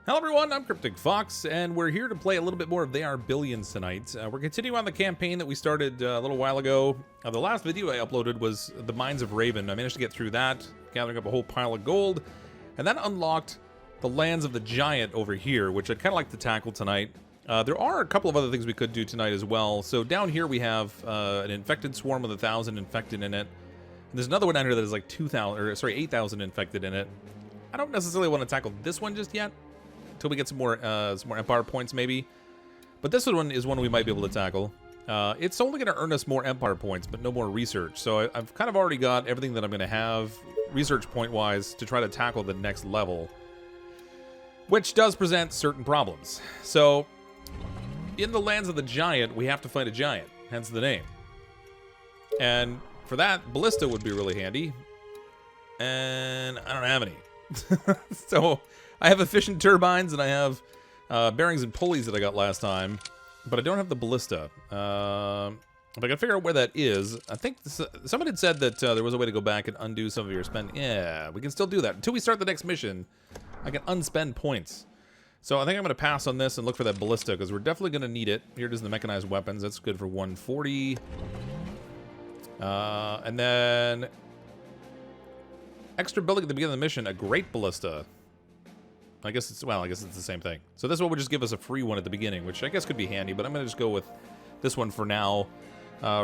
Hello everyone, I'm CrypticFox, and we're here to play a little bit more of They Are Billions tonight. We're continuing on the campaign that we started a little while ago. The last video I uploaded was the Mines of Raven. I managed to get through that, gathering up a whole pile of gold, and that unlocked the Lands of the Giant over here, which I'd kind of like to tackle tonight. There are a couple of other things we could do tonight as well. So down here we have an infected swarm with 1,000 infected in it. And there's another one down here that is like 8,000 infected in it. I don't necessarily want to tackle this one just yet, until we get some more Empire points maybe. But this one is one we might be able to tackle. It's only going to earn us more Empire points, but no more research. So I've kind of already got everything that I'm going to have, research point-wise, to try to tackle the next level. Which does present certain problems. So, in the Lands of the Giant, we have to fight a giant, hence the name. And for that, Ballista would be really handy. And I don't have any. So, I have efficient turbines, and I have bearings and pulleys that I got last time, but I don't have the Ballista. If I can figure out where that is, I think someone had said that there was a way to go back and undo some of your spend. Yeah, we can still do that. Until we start the next mission, I can unspend points. So I think I'm going to pass on this and look for that Ballista, because we're definitely going to need it. Here it is in the mechanized weapons. That's good for 140. And then extra building at the beginning of the mission, a great Ballista. I guess it's the same thing. So this one would just give us a free one at the beginning, which I guess could be handy, but I'm going to just go with this one for now,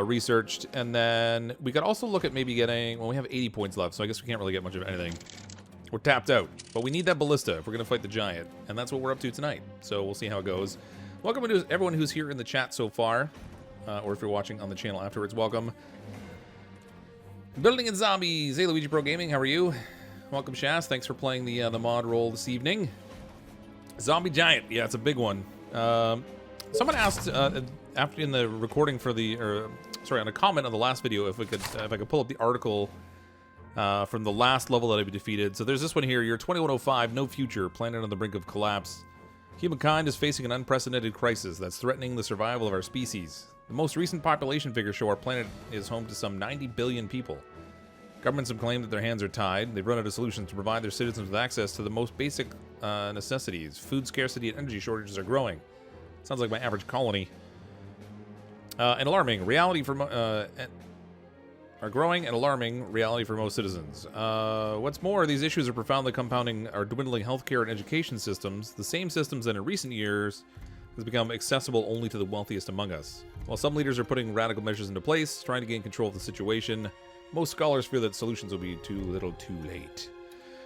researched. And then we could also look at maybe getting, well, we have 80 points left, so I guess we can't really get much of anything. We're tapped out, but we need that Ballista if we're going to fight the giant, and that's what we're up to tonight. So we'll see how it goes. Welcome to everyone who's here in the chat so far, or if you're watching on the channel afterwards, welcome. Building in Zombies, hey Luigi Pro Gaming, how are you? Welcome, Shaz. Thanks for playing the mod role this evening. Zombie Giant. Yeah, it's a big one. Someone asked after in the recording for the, on a comment on the last video, if I could pull up the article from the last level that I defeated. So there's this one here. Year 2105, no future. Planet on the brink of collapse. Humankind is facing an unprecedented crisis that's threatening the survival of our species. The most recent population figures show our planet is home to some 90 billion people. Governments have claimed that their hands are tied. They've run out of solutions to provide their citizens with access to the most basic necessities. Food scarcity and energy shortages are growing. Sounds like my average colony. And alarming reality for are growing and alarming reality for most citizens. What's more, these issues are profoundly compounding our dwindling healthcare and education systems, the same systems that in recent years has become accessible only to the wealthiest among us. While some leaders are putting radical measures into place, trying to gain control of the situation, most scholars feel that solutions will be too little too late.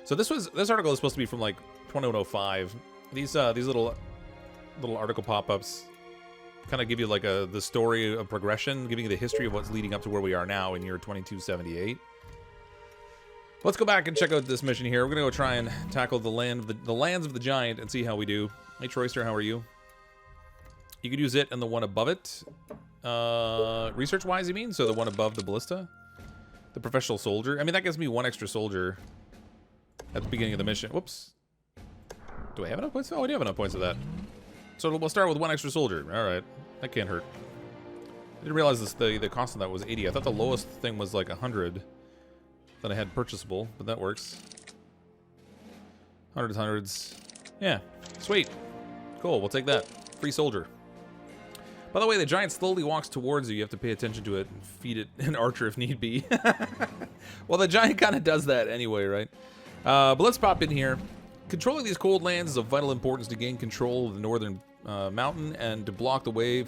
So this article is supposed to be from like 2105. These little article pop-ups kind of give you like the story of progression, giving you the history of what's leading up to where we are now in year 2278. Let's go back and check out this mission here. We're gonna go try and tackle the Lands of the Giant and see how we do. Hey Troyster, how are you? You could use it and the one above it. Research-wise, you mean? So the one above the Ballista? The Professional Soldier. I mean, that gives me one extra soldier at the beginning of the mission. Whoops. Do I have enough points? Oh, I do have enough points for that. So we'll start with one extra soldier. All right. That can't hurt. I didn't realize the cost of that was 80. I thought the lowest thing was like 100 that I had purchasable, but that works. Hundreds. Yeah. Sweet. Cool. We'll take that. Free soldier. By the way, the giant slowly walks towards you. You have to pay attention to it and feed it an archer if need be. Well, the giant kind of does that anyway, right? But let's pop in here. Controlling these cold lands is of vital importance to gain control of the northern mountain and to block the way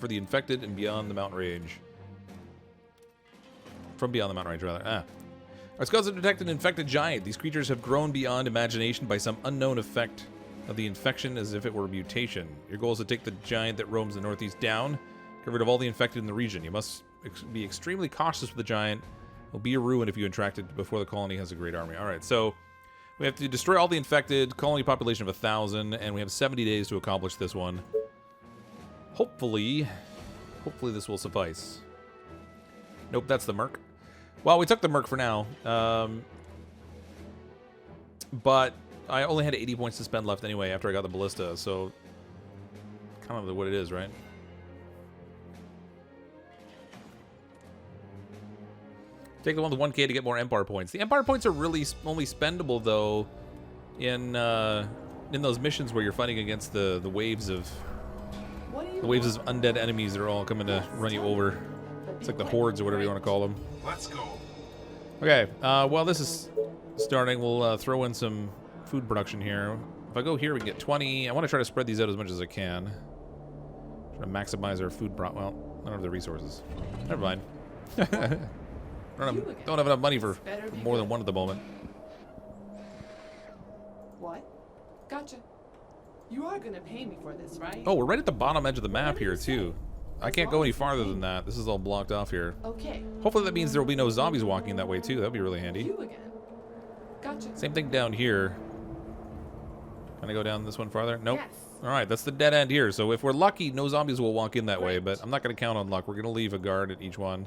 for the infected and beyond the mountain range. From beyond the mountain range, rather. Our scouts have detected an infected giant. These creatures have grown beyond imagination by some unknown effect of the infection as if it were a mutation. Your goal is to take the giant that roams the northeast down, get rid of all the infected in the region. You must be extremely cautious with the giant. It'll be a ruin if you attract it before the colony has a great army. Alright, so we have to destroy all the infected, colony population of 1,000, and we have 70 days to accomplish this one. Hopefully this will suffice. Nope, that's the Merc. Well, we took the Merc for now. But I only had 80 points to spend left anyway after I got the Ballista, so kind of what it is, right? Take the one with 1k to get more Empire points. The Empire points are really only spendable, though, in in those missions where you're fighting against the waves of undead enemies that are all coming to run you over. It's like the hordes or whatever you want to call them. Let's go. Okay, while this is starting, we'll throw in some food production here. If I go here, we can get 20. I want to try to spread these out as much as I can. Try to maximize our food well, I don't have the resources. Never mind. don't have enough money for more than one at the moment. What? Gotcha. You are gonna pay me for this, right? Oh, we're right at the bottom edge of the map here, too. I can't go any farther than that. This is all blocked off here. Okay. Hopefully that means there will be no zombies walking that way, too. That'd be really handy. You again. Gotcha. Same thing down here. Can I go down this one farther? Nope. Yes. All right, that's the dead end here. So if we're lucky, no zombies will walk in that way, but I'm not going to count on luck. We're going to leave a guard at each one.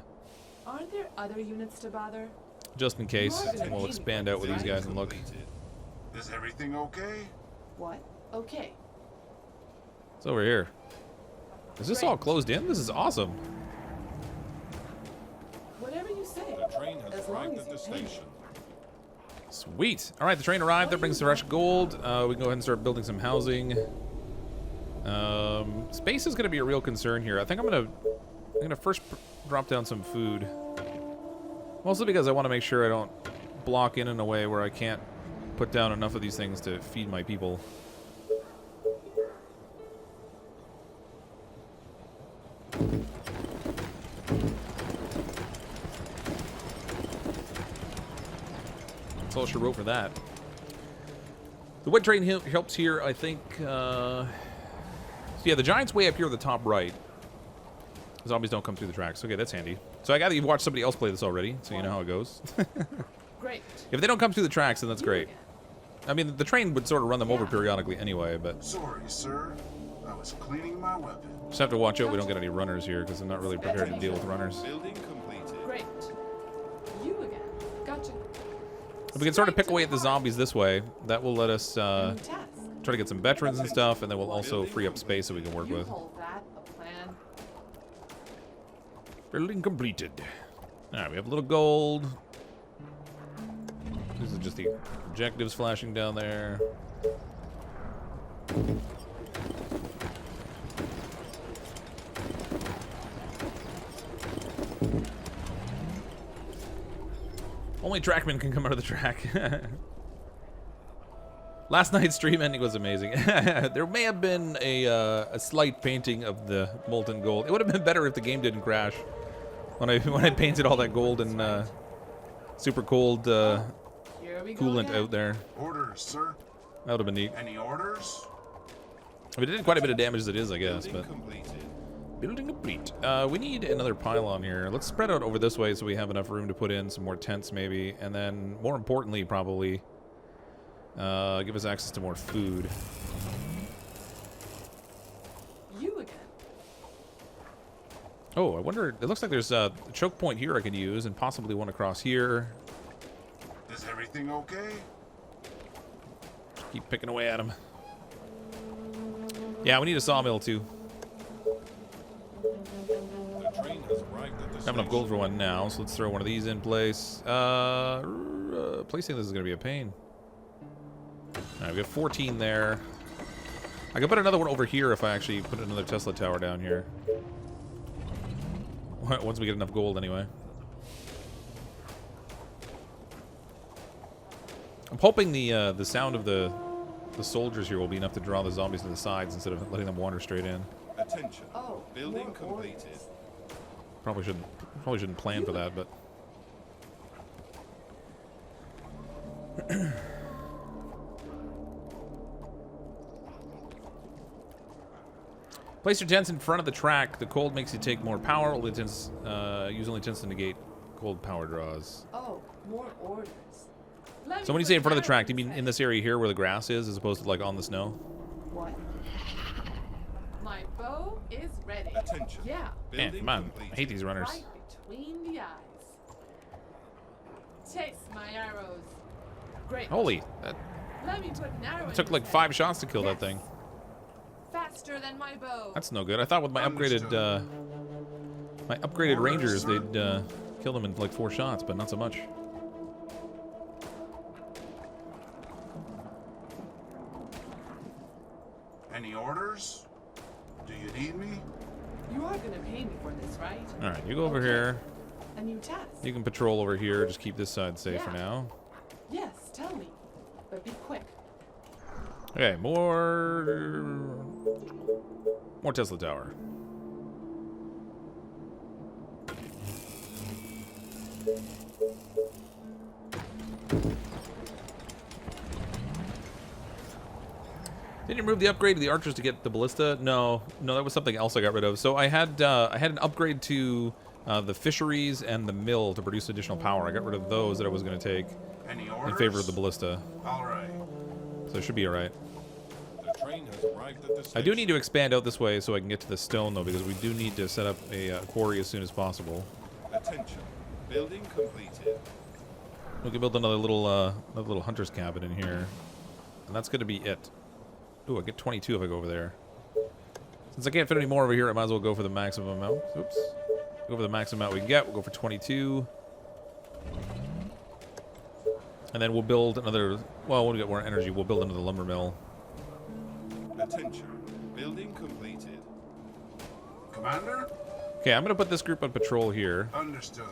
Are there other units to bother? Just in case. And we'll expand out with these guys and look. Is everything okay? What? Okay. It's over here. Is this all closed in? This is awesome. Whatever you say. The train has arrived at the station. Sweet. All right, the train arrived. That brings fresh gold. We can go ahead and start building some housing. Space is going to be a real concern here. I think I'm gonna first drop down some food. Mostly because I want to make sure I don't block in a way where I can't put down enough of these things to feed my people. That's all she wrote for that. The wood train helps here, I think. So yeah, the giant's way up here at the top right. Zombies don't come through the tracks. Okay, that's handy. So I gather you've watched somebody else play this already, so you know how it goes. Great. If they don't come through the tracks, then that's great. I mean, the train would sort of run them over periodically anyway, but... Sorry, sir. I was cleaning my weapon. Just have to watch out we don't get any runners here, because I'm not really prepared to deal with runners. Building completed. Great. You again. Gotcha. If we can sort of pick away at the zombies this way, that will let us try to get some veterans and stuff, and then we'll also free up space that we can work with. Hold that, a plan. Building completed. Alright, we have a little gold. These are just the objectives flashing down there. Only trackmen can come out of the track. Last night's stream ending was amazing. There may have been a slight painting of the molten gold. It would have been better if the game didn't crash when I painted all that gold and super cold coolant out there. Orders, sir. That would have been neat. Any orders? I mean, it did quite a bit of damage as it is, I guess. But building complete. We need another pylon here. Let's spread out over this way so we have enough room to put in some more tents, maybe, and then more importantly, probably give us access to more food. You again. Oh, I wonder. It looks like there's a choke point here I could use, and possibly one across here. Is everything okay? Keep picking away at him. Yeah, we need a sawmill too. The train has arrived at the Have enough gold for one now, so let's throw one of these in place. Placing this is going to be a pain. Alright, we have 14 there. I could put another one over here if I actually put another Tesla tower down here. Once we get enough gold, anyway. I'm hoping the sound of the soldiers here will be enough to draw the zombies to the sides instead of letting them wander straight in. Attention. Oh, Building completed. Probably shouldn't plan for that, but place your tents in front of the track. The cold makes you take more power. Only tends to negate cold power draws. Oh, more orders. So when you say in front of the track, do you mean in this area here where the grass is, as opposed to like on the snow? What? My bow is ready. Attention. Yeah. Man, come on. I hate these runners. Right between the eyes. Chase my arrows. Great. Holy, Let me put an arrow in it took his like head. 5 shots to kill that thing. Faster than my bow. That's no good. I thought with my upgraded rangers, they'd kill them in like 4 shots, but not so much. for this, right? All right, you go over Okay. here. A new task. You can patrol over here. Just keep this side safe for Yeah. now. Yes, tell me. But be quick. Okay, more Tesla Tower. Didn't you remove the upgrade to the archers to get the ballista? No, that was something else I got rid of. So I had an upgrade to the fisheries and the mill to produce additional power. I got rid of those that I was going to take Any orders? in favor of the ballista. All right. So it should be all right. The train has arrived at the station. I do need to expand out this way so I can get to the stone, though, because we do need to set up a quarry as soon as possible. Attention. Building completed. We can build another little hunter's cabin in here, and that's going to be it. Ooh, I get 22 if I go over there. Since I can't fit any more over here, I might as well go for the maximum amount. Oops. Go for the maximum amount we can get. We'll go for 22. And then we'll build another... Well, when we get more energy, we'll build another lumber mill. Attention. Building completed. Commander? Okay, I'm going to put this group on patrol here. Understood.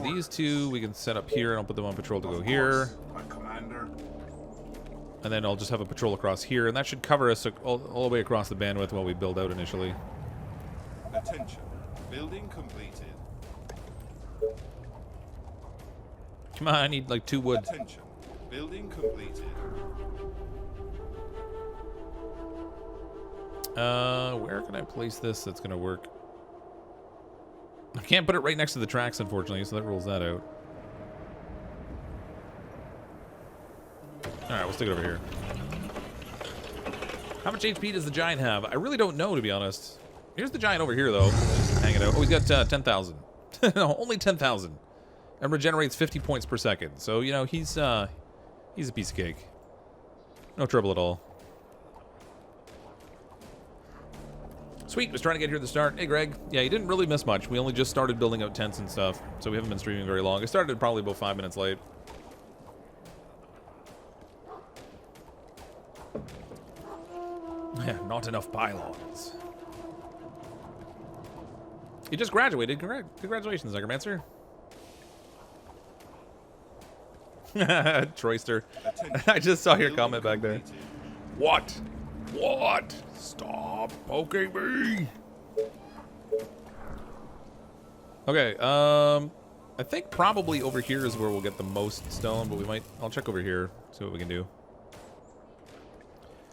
These two we can set up here, and I'll put them on patrol to go Of here. course, my commander. And then I'll just have a patrol across here, and that should cover us all the way across the bandwidth while we build out initially. Attention. Building completed. Come on, I need like 2 wood. Attention. Building completed. Where can I place this that's going to work? I can't put it right next to the tracks, unfortunately, so that rules that out. Alright, we'll stick it over here. How much HP does the giant have? I really don't know, to be honest. Here's the giant over here, though. Just hanging out. Oh, he's got 10,000. No, only 10,000. And regenerates 50 points per second. So, you know, he's a piece of cake. No trouble at all. Sweet, was trying to get here at the start. Hey, Greg. Yeah, you didn't really miss much. We only just started building out tents and stuff, so we haven't been streaming very long. I started probably about 5 minutes late. Yeah, not enough pylons. You just graduated. Congratulations, Necromancer. Troyster. I just saw your comment back there. What? What? Stop poking me. Okay, I think probably over here is where we'll get the most stone, but I'll check over here, see what we can do.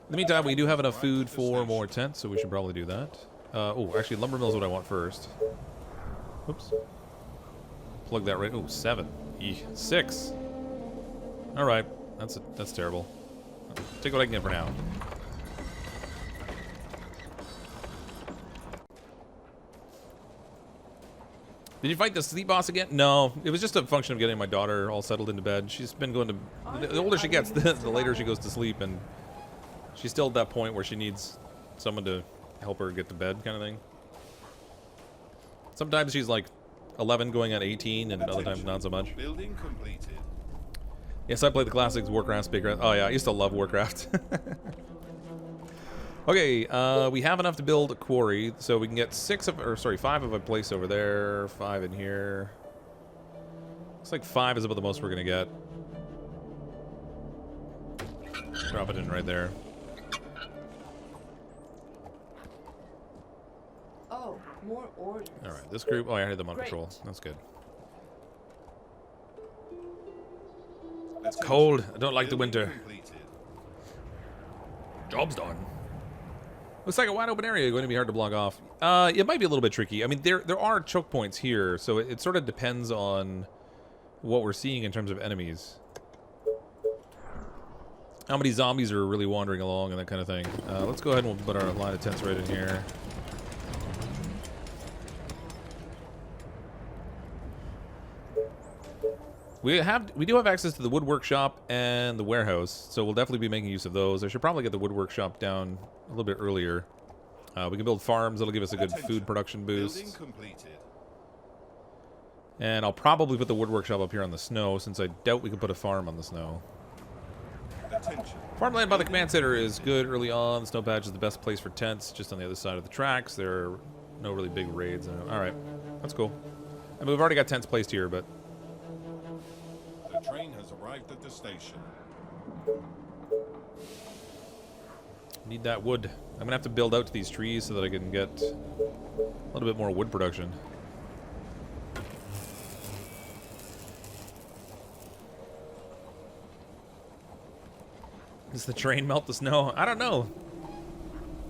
In the meantime, we do have enough food for more tents, so we should probably do that. Oh, actually, lumber mill is what I want first. Oops. Plug that right. Oh, 7. 6. All right, that's terrible. Take what I can get for now. Did you fight the sleep boss again? No, it was just a function of getting my daughter all settled into bed. She's been going to... The older she gets, the later she goes to sleep, and she's still at that point where she needs someone to help her get to bed kind of thing. Sometimes she's like 11 going on 18, and other times not so much. Building completed. Yes, I played the classics, Warcraft, Spacecraft. Oh yeah, I used to love Warcraft. Okay, we have enough to build a quarry, so we can get 5 of a place over there, 5 in here. Looks like 5 is about the most we're gonna get. Drop it in right there. Oh, more orders. All right, this group. Oh, I had them on Great. patrol. That's good. It's Cold. I don't like the winter. Job's done. Looks like a wide open area going to be hard to block off. It might be a little bit tricky. I mean, there are choke points here, so it sort of depends on what we're seeing in terms of enemies. How many zombies are really wandering along and that kind of thing. Let's go ahead and we'll put our line of tents right in here. We do have access to the wood workshop and the warehouse, so we'll definitely be making use of those. I should probably get the wood workshop down a little bit earlier. We can build farms. That'll give us a good food production boost. And I'll probably put the wood workshop up here on the snow, since I doubt we can put a farm on the snow. Farmland by the command center is good early on. The snow patch is the best place for tents, just on the other side of the tracks. There are no really big raids. All right, that's cool. I mean, we've already got tents placed here, but The train has arrived at the station. need that wood. I'm gonna have to build out to these trees so that I can get a little bit more wood production. Does the train melt the snow? I don't know.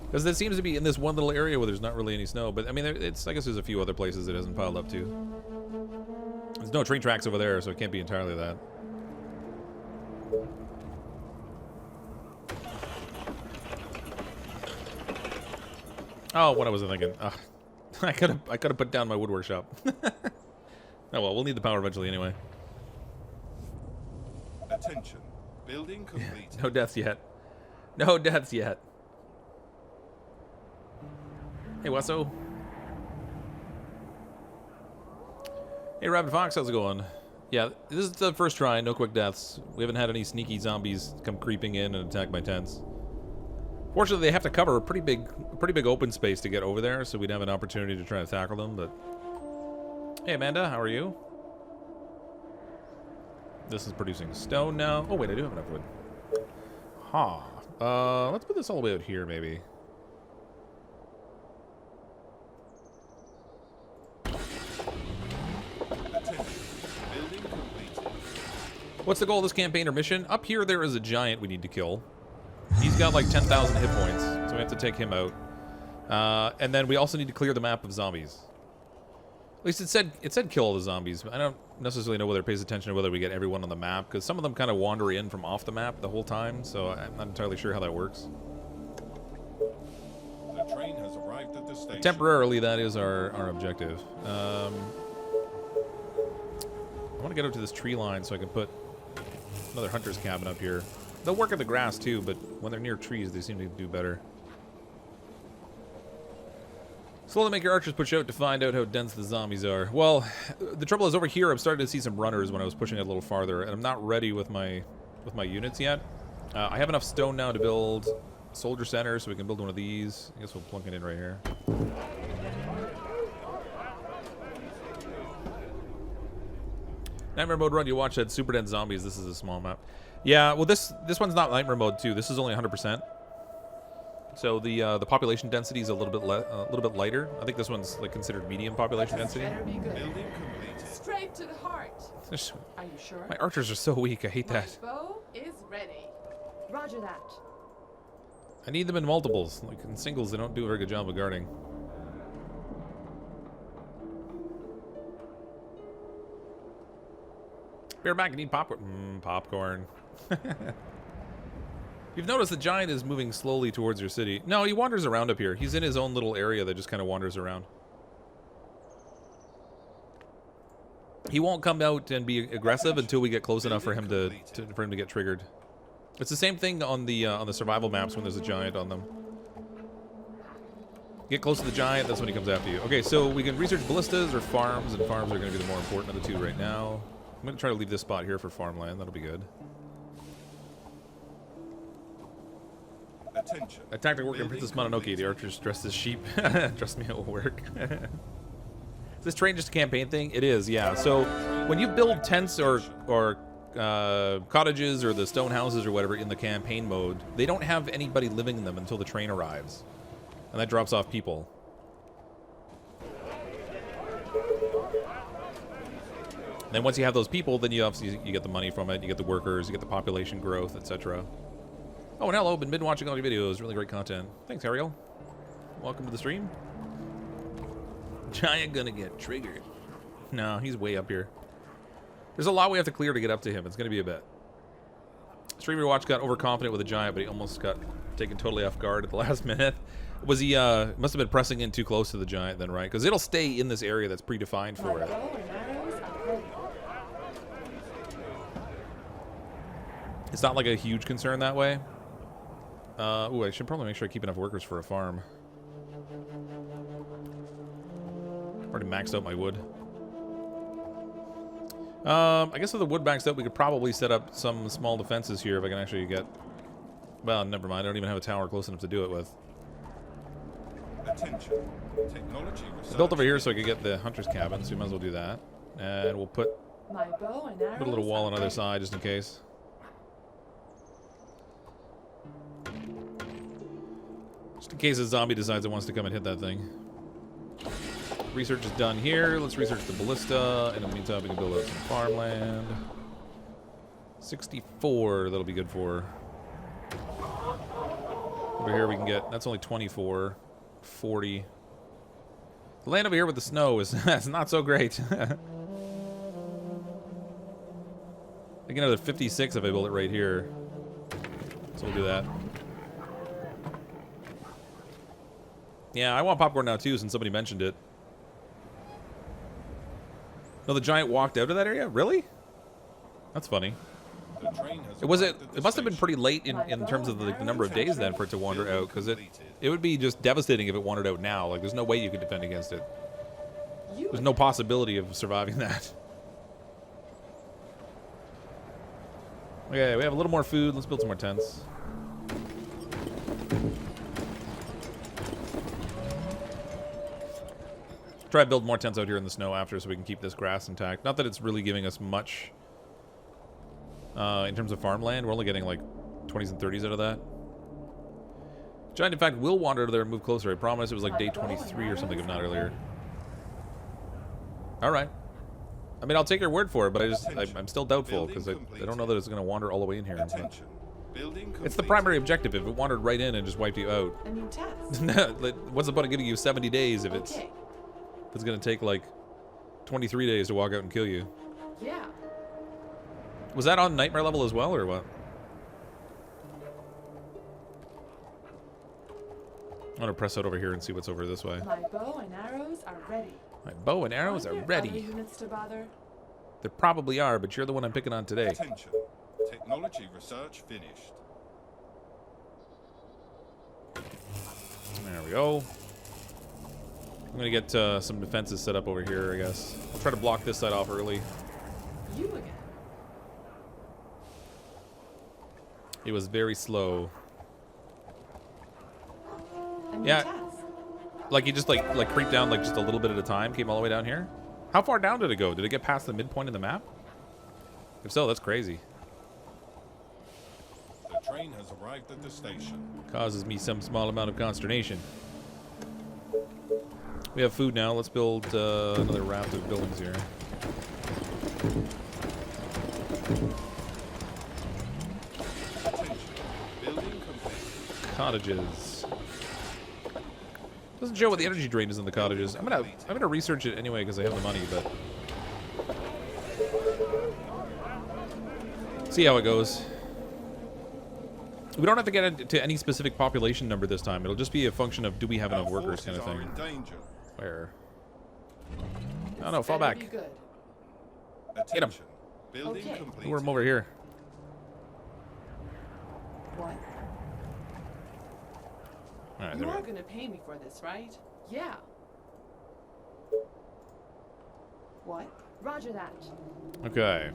Because it seems to be in this one little area where there's not really any snow. But, I mean, it's, I guess there's a few other places it hasn't piled up to. There's no train tracks over there, so it can't be entirely that. Oh, what was I thinking? I could have put down my wood workshop. Oh well, we'll need the power eventually anyway. Attention. Building completed. No deaths yet. No deaths yet. Hey, Wasso. Hey, Rabbit Fox, how's it going? Yeah, this is the first try, no quick deaths. We haven't had any sneaky zombies come creeping in and attack my tents. Fortunately, they have to cover a pretty big open space to get over there, so we'd have an opportunity to try to tackle them, but... Hey, Amanda, how are you? This is producing stone now. Oh, wait, I do have enough wood. Let's put this all the way out here, maybe. Attention. Building completed. What's the goal of this campaign or mission? Up here, there is a giant we need to kill. He's got like 10,000 hit points, so we have to take him out. And then we also need to clear the map of zombies. At least it said kill all the zombies. But I don't necessarily know whether it pays attention to whether we get everyone on the map, because some of them kind of wander in from off the map the whole time, so I'm not entirely sure how that works. The train has arrived at the station. Temporarily, that is our objective. I want to get up to this tree line so I can put another hunter's cabin up here. They'll work at the grass too, but when they're near trees, they seem to do better. Slowly make your archers push out to find out how dense the zombies are. Well, the trouble is over here, I'm starting to see some runners when I was pushing it a little farther, and I'm not ready with my units yet. I have enough stone now to build a soldier center, so we can build one of these. I guess we'll plunk it in right here. Nightmare mode run, you watch that super dense zombies. This is a small map. Yeah, well this one's not nightmare mode too. This is only 100%. So the population density is a little bit lighter. I think this one's like considered medium population density. Better be good. Building completed. Straight to the heart. Are you sure? My archers are so weak. I hate My that. bow is ready. Roger that. I need them in multiples. Like in singles, they don't do a very good job of guarding. Bareback, you need popcorn. Popcorn. You've noticed the giant is moving slowly towards your city. No, he wanders around up here. He's in his own little area that just kind of wanders around. He won't come out and be aggressive until we get close enough for him to get triggered. It's the same thing on the survival maps when there's a giant on them. Get close to the giant, that's when he comes after you. Okay, so we can research ballistas or farms, and farms are going to be the more important of the two right now. I'm going to try to leave this spot here for farmland. That'll be good. Attention. A tactic work in Princess Mononoke. The archers dressed as sheep. Trust me, it will work. Is this train just a campaign thing? It is, yeah. So when you build tents or cottages or the stone houses or whatever in the campaign mode, they don't have anybody living in them until the train arrives. And that drops off people. And then once you have those people, then you obviously you get the money from it, you get the workers, you get the population growth, etc. Oh, and hello, been watching all your videos. Really great content. Thanks, Ariel. Welcome to the stream. Giant gonna get triggered. No, he's way up here. There's a lot we have to clear to get up to him. It's gonna be a bit. Streamer Watch got overconfident with a giant, but he almost got taken totally off guard at the last minute. Was he, must have been pressing in too close to the giant then, right? Because it'll stay in this area that's predefined for it. It's not like a huge concern that way. Ooh, I should probably make sure I keep enough workers for a farm. Already maxed out my wood. I guess with the wood maxed out, we could probably set up some small defenses here if I can actually get Well, never mind. I don't even have a tower close enough to do it with. Attention. Technology research. I built over here so I could get the hunter's cabin, so we might as well do that. And we'll put My bow and arrows a little wall are on either ready. side just in case. Just in case a zombie decides it wants to come and hit that thing. Research is done here. Let's research the ballista. In the meantime, we can build out some farmland. 64, that'll be good for. Over here we can get, that's only 24. 40. The land over here with the snow is that's not so great. I get another 56 if I build it right here. So we'll do that. Yeah, I want popcorn now too, since somebody mentioned it. No, the giant walked out of that area? Really? That's funny. The train has It was arrived at the it must have been station. pretty late in terms of the number of days then for it to wander out, because it would be just devastating if it wandered out now. Like, there's no way you could defend against it. You There's no possibility of surviving that. Okay, we have a little more food. Let's build some more tents. Try to build more tents out here in the snow after so we can keep this grass intact. Not that it's really giving us much in terms of farmland. We're only getting like 20s and 30s out of that. Giant, in fact, will wander there and move closer. I promise. It was like day 23 or something, if not earlier. All right. I mean, I'll take your word for it, but I'm still doubtful because I don't know that it's going to wander all the way in here. But Attention. Building it's the completed. primary objective. If it wandered right in and just wiped you out, a new task. like, what's the point of giving you 70 days if Okay. it's going to take like 23 days to walk out and kill you? Yeah. Was that on nightmare level as well, or what? I'm going to press out over here and see what's over this way. My bow and arrows are ready. My bow and arrows are there other ready. units to bother? There probably are, but you're the one I'm picking on today. Attention. Technology research finished. There we go. I'm going to get some defenses set up over here, I guess. I'll try to block this side off early. You again. It was very slow. A new Yeah. task. Like, he just, like creeped down, like, just a little bit at a time, came all the way down here? How far down did it go? Did it get past the midpoint of the map? If so, that's crazy. The train has arrived at the station. Causes me some small amount of consternation. We have food now. Let's build another raft of buildings here. Attention. Building complete. Cottages. Doesn't show what the energy drain is in the cottages. I'm gonna research it anyway because I have the money, but see how it goes. We don't have to get into any specific population number this time. It'll just be a function of do we have enough Our workers kind of forces are thing. in danger. Where? This Oh no, fall better back. be good. Get 'em. Attention. Building Okay. complete. Lure them over here. What? Alright, You there we are go. gonna pay me for this, right? Yeah. What? Roger that. Okay.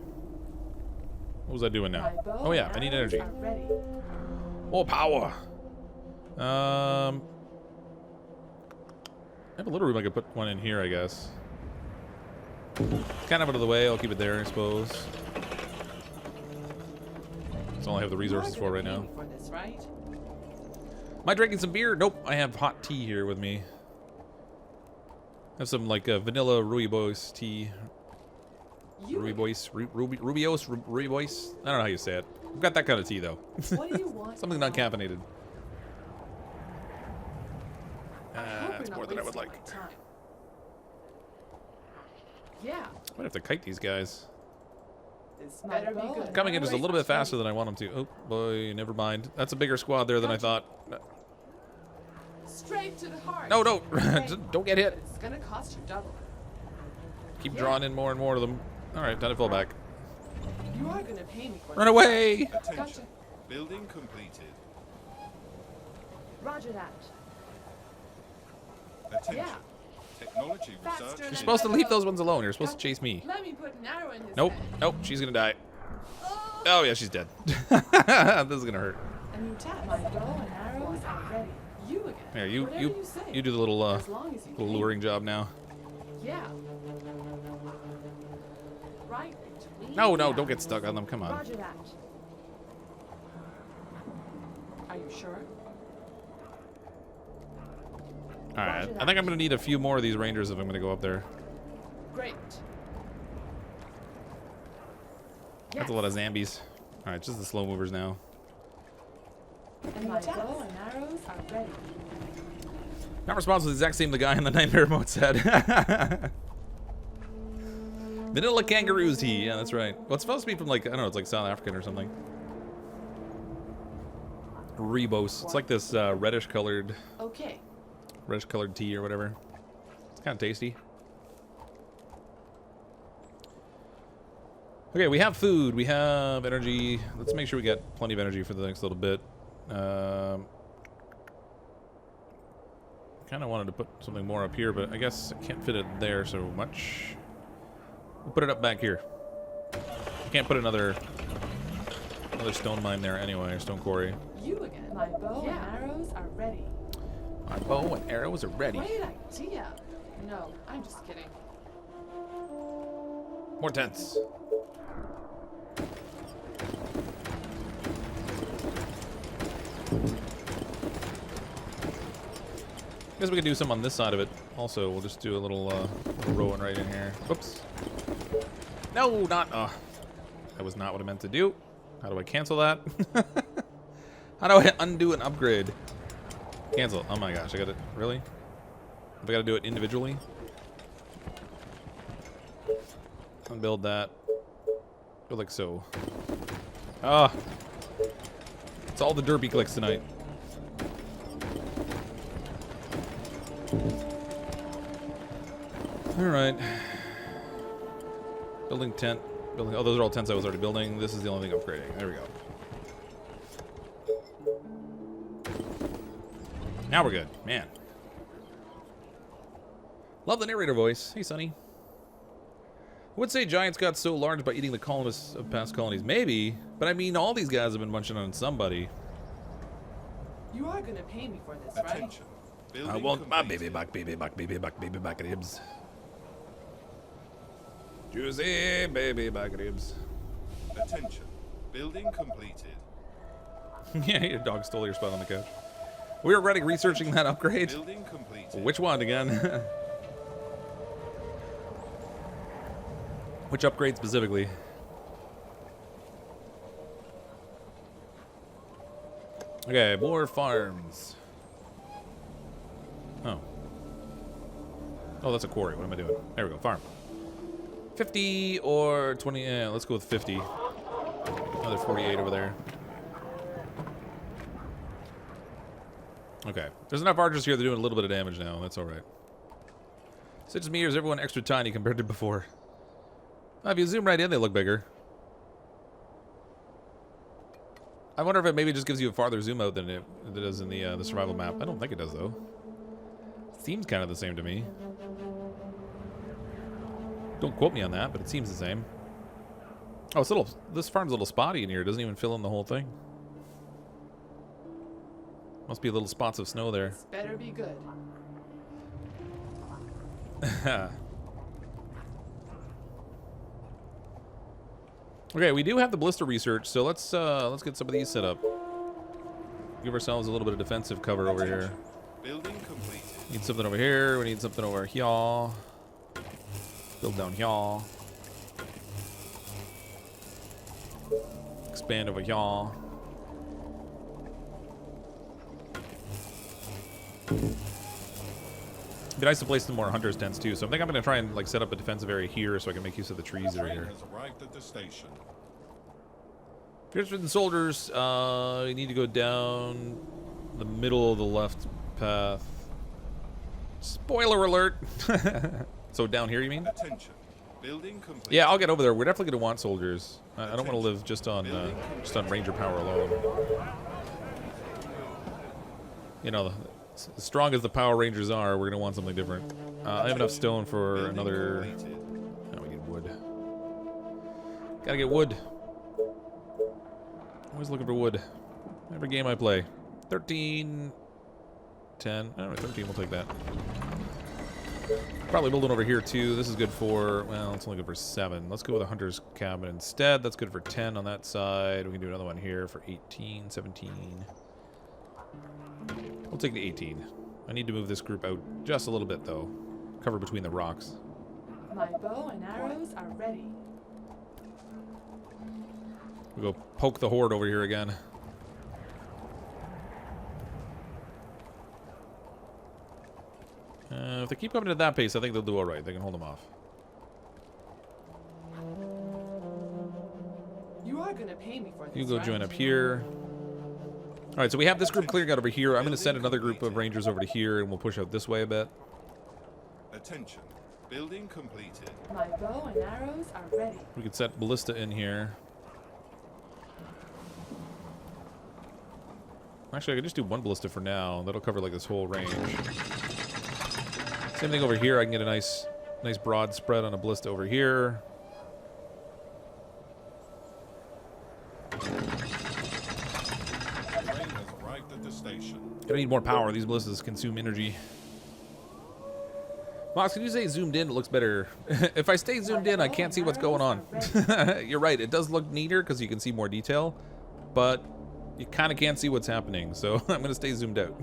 What was I doing now? My bow Oh yeah, and I need arrows energy. are ready. More power. I have a little room I could put one in here, I guess. Kind of out of the way. I'll keep it there, I suppose. That's all I have the resources You are for right gonna now. pay me for this, right? Am I drinking some beer? Nope. I have hot tea here with me. I have some like vanilla rooibos tea. You Rooibos, rooibos. I don't know how you say it. I've got that kind of tea though. What do you want? Something now? non-caffeinated. I hope That's you're more not than I would wasting like. my time. Yeah. Might have to kite these guys. This better be good. Coming in just a little bit faster than I want them to. Oh boy, never mind. That's a bigger squad there than I thought. Straight to the heart. No, no, Okay. just don't get hit. But it's gonna cost you double. Keep Yeah. drawing in more and more of them. All right, time to fall back. You are gonna pay me for Run this. away! Attention. Gotcha. Building completed. Roger that. Attention. Yeah. Technology Faster research. than You're supposed to ever. leave those ones alone. You're supposed to Gotcha. chase me. Let me put an arrow in his Nope, head. nope, she's gonna die. Oh, Oh yeah, she's dead. This is gonna hurt. a And you tap my bow and arrows are ready. You again. Here, Whatever you say. you do the little As long as you little pay luring me. job now. Yeah. Right between. No, the don't get eyes. stuck on them. Come on. Roger that. Are you sure? All right. I think I'm gonna need a few more of these rangers if I'm gonna go up there. Great. That's a lot of zombies. All right, just the slow movers now. And my bow and arrows are ready. Not responsible, the exact same the guy in the nightmare mode said. Vanilla kangaroos tea. Yeah, that's right. Well, it's supposed to be from like, I don't know, it's like South African or something. Rebos. It's like this reddish colored Okay. tea or whatever. It's kind of tasty. Okay, we have food. We have energy. Let's make sure we got plenty of energy for the next little bit. Kind of wanted to put something more up here, but I guess I can't fit it there so much. We'll put it up back here. I can't put another stone mine there anyway, or stone quarry. You again. My bow and arrows are ready. My bow and arrows are ready. Great idea. No, I'm just kidding. More tents. Guess we could do some on this side of it. Also, we'll just do a little row and right in here. Whoops. No, not. That was not what I meant to do. How do I cancel that? How do I undo an upgrade? Cancel. Oh my gosh, I got it. Really? I got to do it individually. Unbuild that. Go like so. Ah. It's all the derpy clicks tonight. Alright. Building tent. Building. Oh, those are all tents I was already building. This is the only thing upgrading. There we go. Now we're good. Man. Love the narrator voice. Hey, Sonny. I would say giants got so large by eating the colonists of past colonies. Maybe. But I mean, all these guys have been munching on somebody. You are gonna pay me for this, right? Attention. Building I want my completed. baby back ribs. Juicy baby back ribs. Attention. Building completed. Yeah, your dog stole your spot on the couch. We were already researching that upgrade. Building completed. Which one again? Which upgrade specifically? Okay, more farms. Oh. Oh, that's a quarry. What am I doing? There we go, farm. 50 or 20. Yeah, let's go with 50. Another 48 over there. Okay. There's enough archers here. They're doing a little bit of damage now. That's alright. Such as me, or is everyone extra tiny compared to before? If you zoom right in, they look bigger. I wonder if it maybe just gives you a farther zoom out than it does in the survival map. I don't think it does, though. Seems kind of the same to me. Don't quote me on that, but it seems the same. Oh, it's a little. This farm's a little spotty in here. It doesn't even fill in the whole thing. Must be little spots of snow there. This better be good. Okay, we do have the blister research, so let's get some of these set up. Give ourselves a little bit of defensive cover over here. Building completed. Need something over here. We need something over here. Build down here. Expand over here. It'd be nice to place some more hunters' tents too. So I think I'm gonna try and like set up a defensive area here so I can make use of the trees that are Train here. has arrived at the station. Pierced soldiers, you need to go down the middle of the left path. Spoiler alert! So down here, you mean? Attention. Building complete. Yeah, I'll get over there. We're definitely gonna want soldiers. I don't want to live just on ranger power alone. You know, as strong as the Power Rangers are, we're gonna want something different. I have enough stone for Building another. completed. Oh, we need wood. Gotta get wood. Always looking for wood. Every game I play. 13, 10. I don't know, 13, we'll take that. Probably building over here too. This is good for, well, it's only good for 7. Let's go with a hunter's cabin instead. That's good for 10 on that side. We can do another one here for 18, 17. We'll take the 18. I need to move this group out just a little bit though. Cover between the rocks. My bow and arrows are ready. We'll go poke the horde over here again. If they keep coming at that pace, I think they'll do all right. They can hold them off. You are gonna pay me for this. You go right? join up here. All right, so we have this group clearing out over here. I'm going to send another group of rangers over to here, and we'll push out this way a bit. Attention. Building completed. My bow and arrows are ready. We could set ballista in here. Actually, I could just do one ballista for now. That'll cover like this whole range. Same thing over here. I can get a nice broad spread on a ballista over here. Train has arrived at the station. Gonna need more power. These ballistas consume energy. Mox, can you say zoomed in? It looks better. If I stay zoomed in, I can't see what's going on. You're right. It does look neater because you can see more detail, but you kind of can't see what's happening. So I'm gonna stay zoomed out.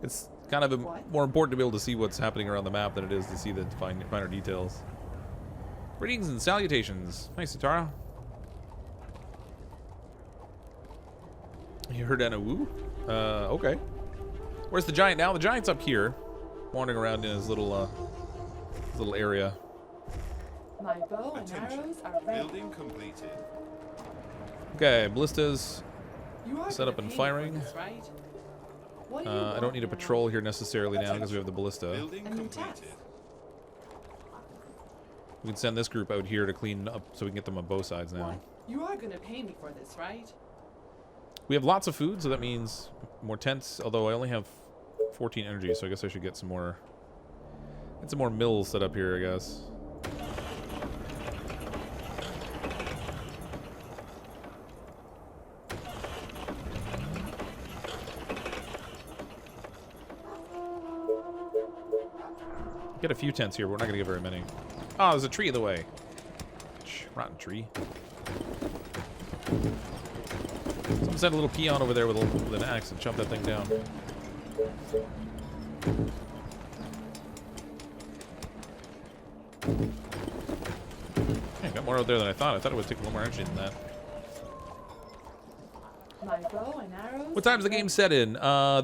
It's kind of more important to be able to see what's happening around the map than it is to see the finer details. Greetings and salutations. Hi, Satara. You heard Anna Woo? Okay. Where's the giant now? The giant's up here, wandering around in his little area. My bow and Attention. arrows are ready. Building completed. Okay, ballistas You are set up gonna and pay me for firing. this, right? What do you I don't want need a now? patrol here necessarily now because we have the ballista. Building A new completed. task. We can send this group out here to clean up so we can get them on both sides now. What? You are gonna pay me for this, right? We have lots of food, so that means more tents, although I only have 14 energy, so I guess I should get some more mills set up here, I guess. Get a few tents here, but we're not going to get very many. Oh, there's a tree in the way. Rotten tree. Someone send a little peon over there with an axe and chop that thing down. Yeah, got more out there than I thought. I thought it would take a little more energy than that. My bow and arrows. What time's the game set in?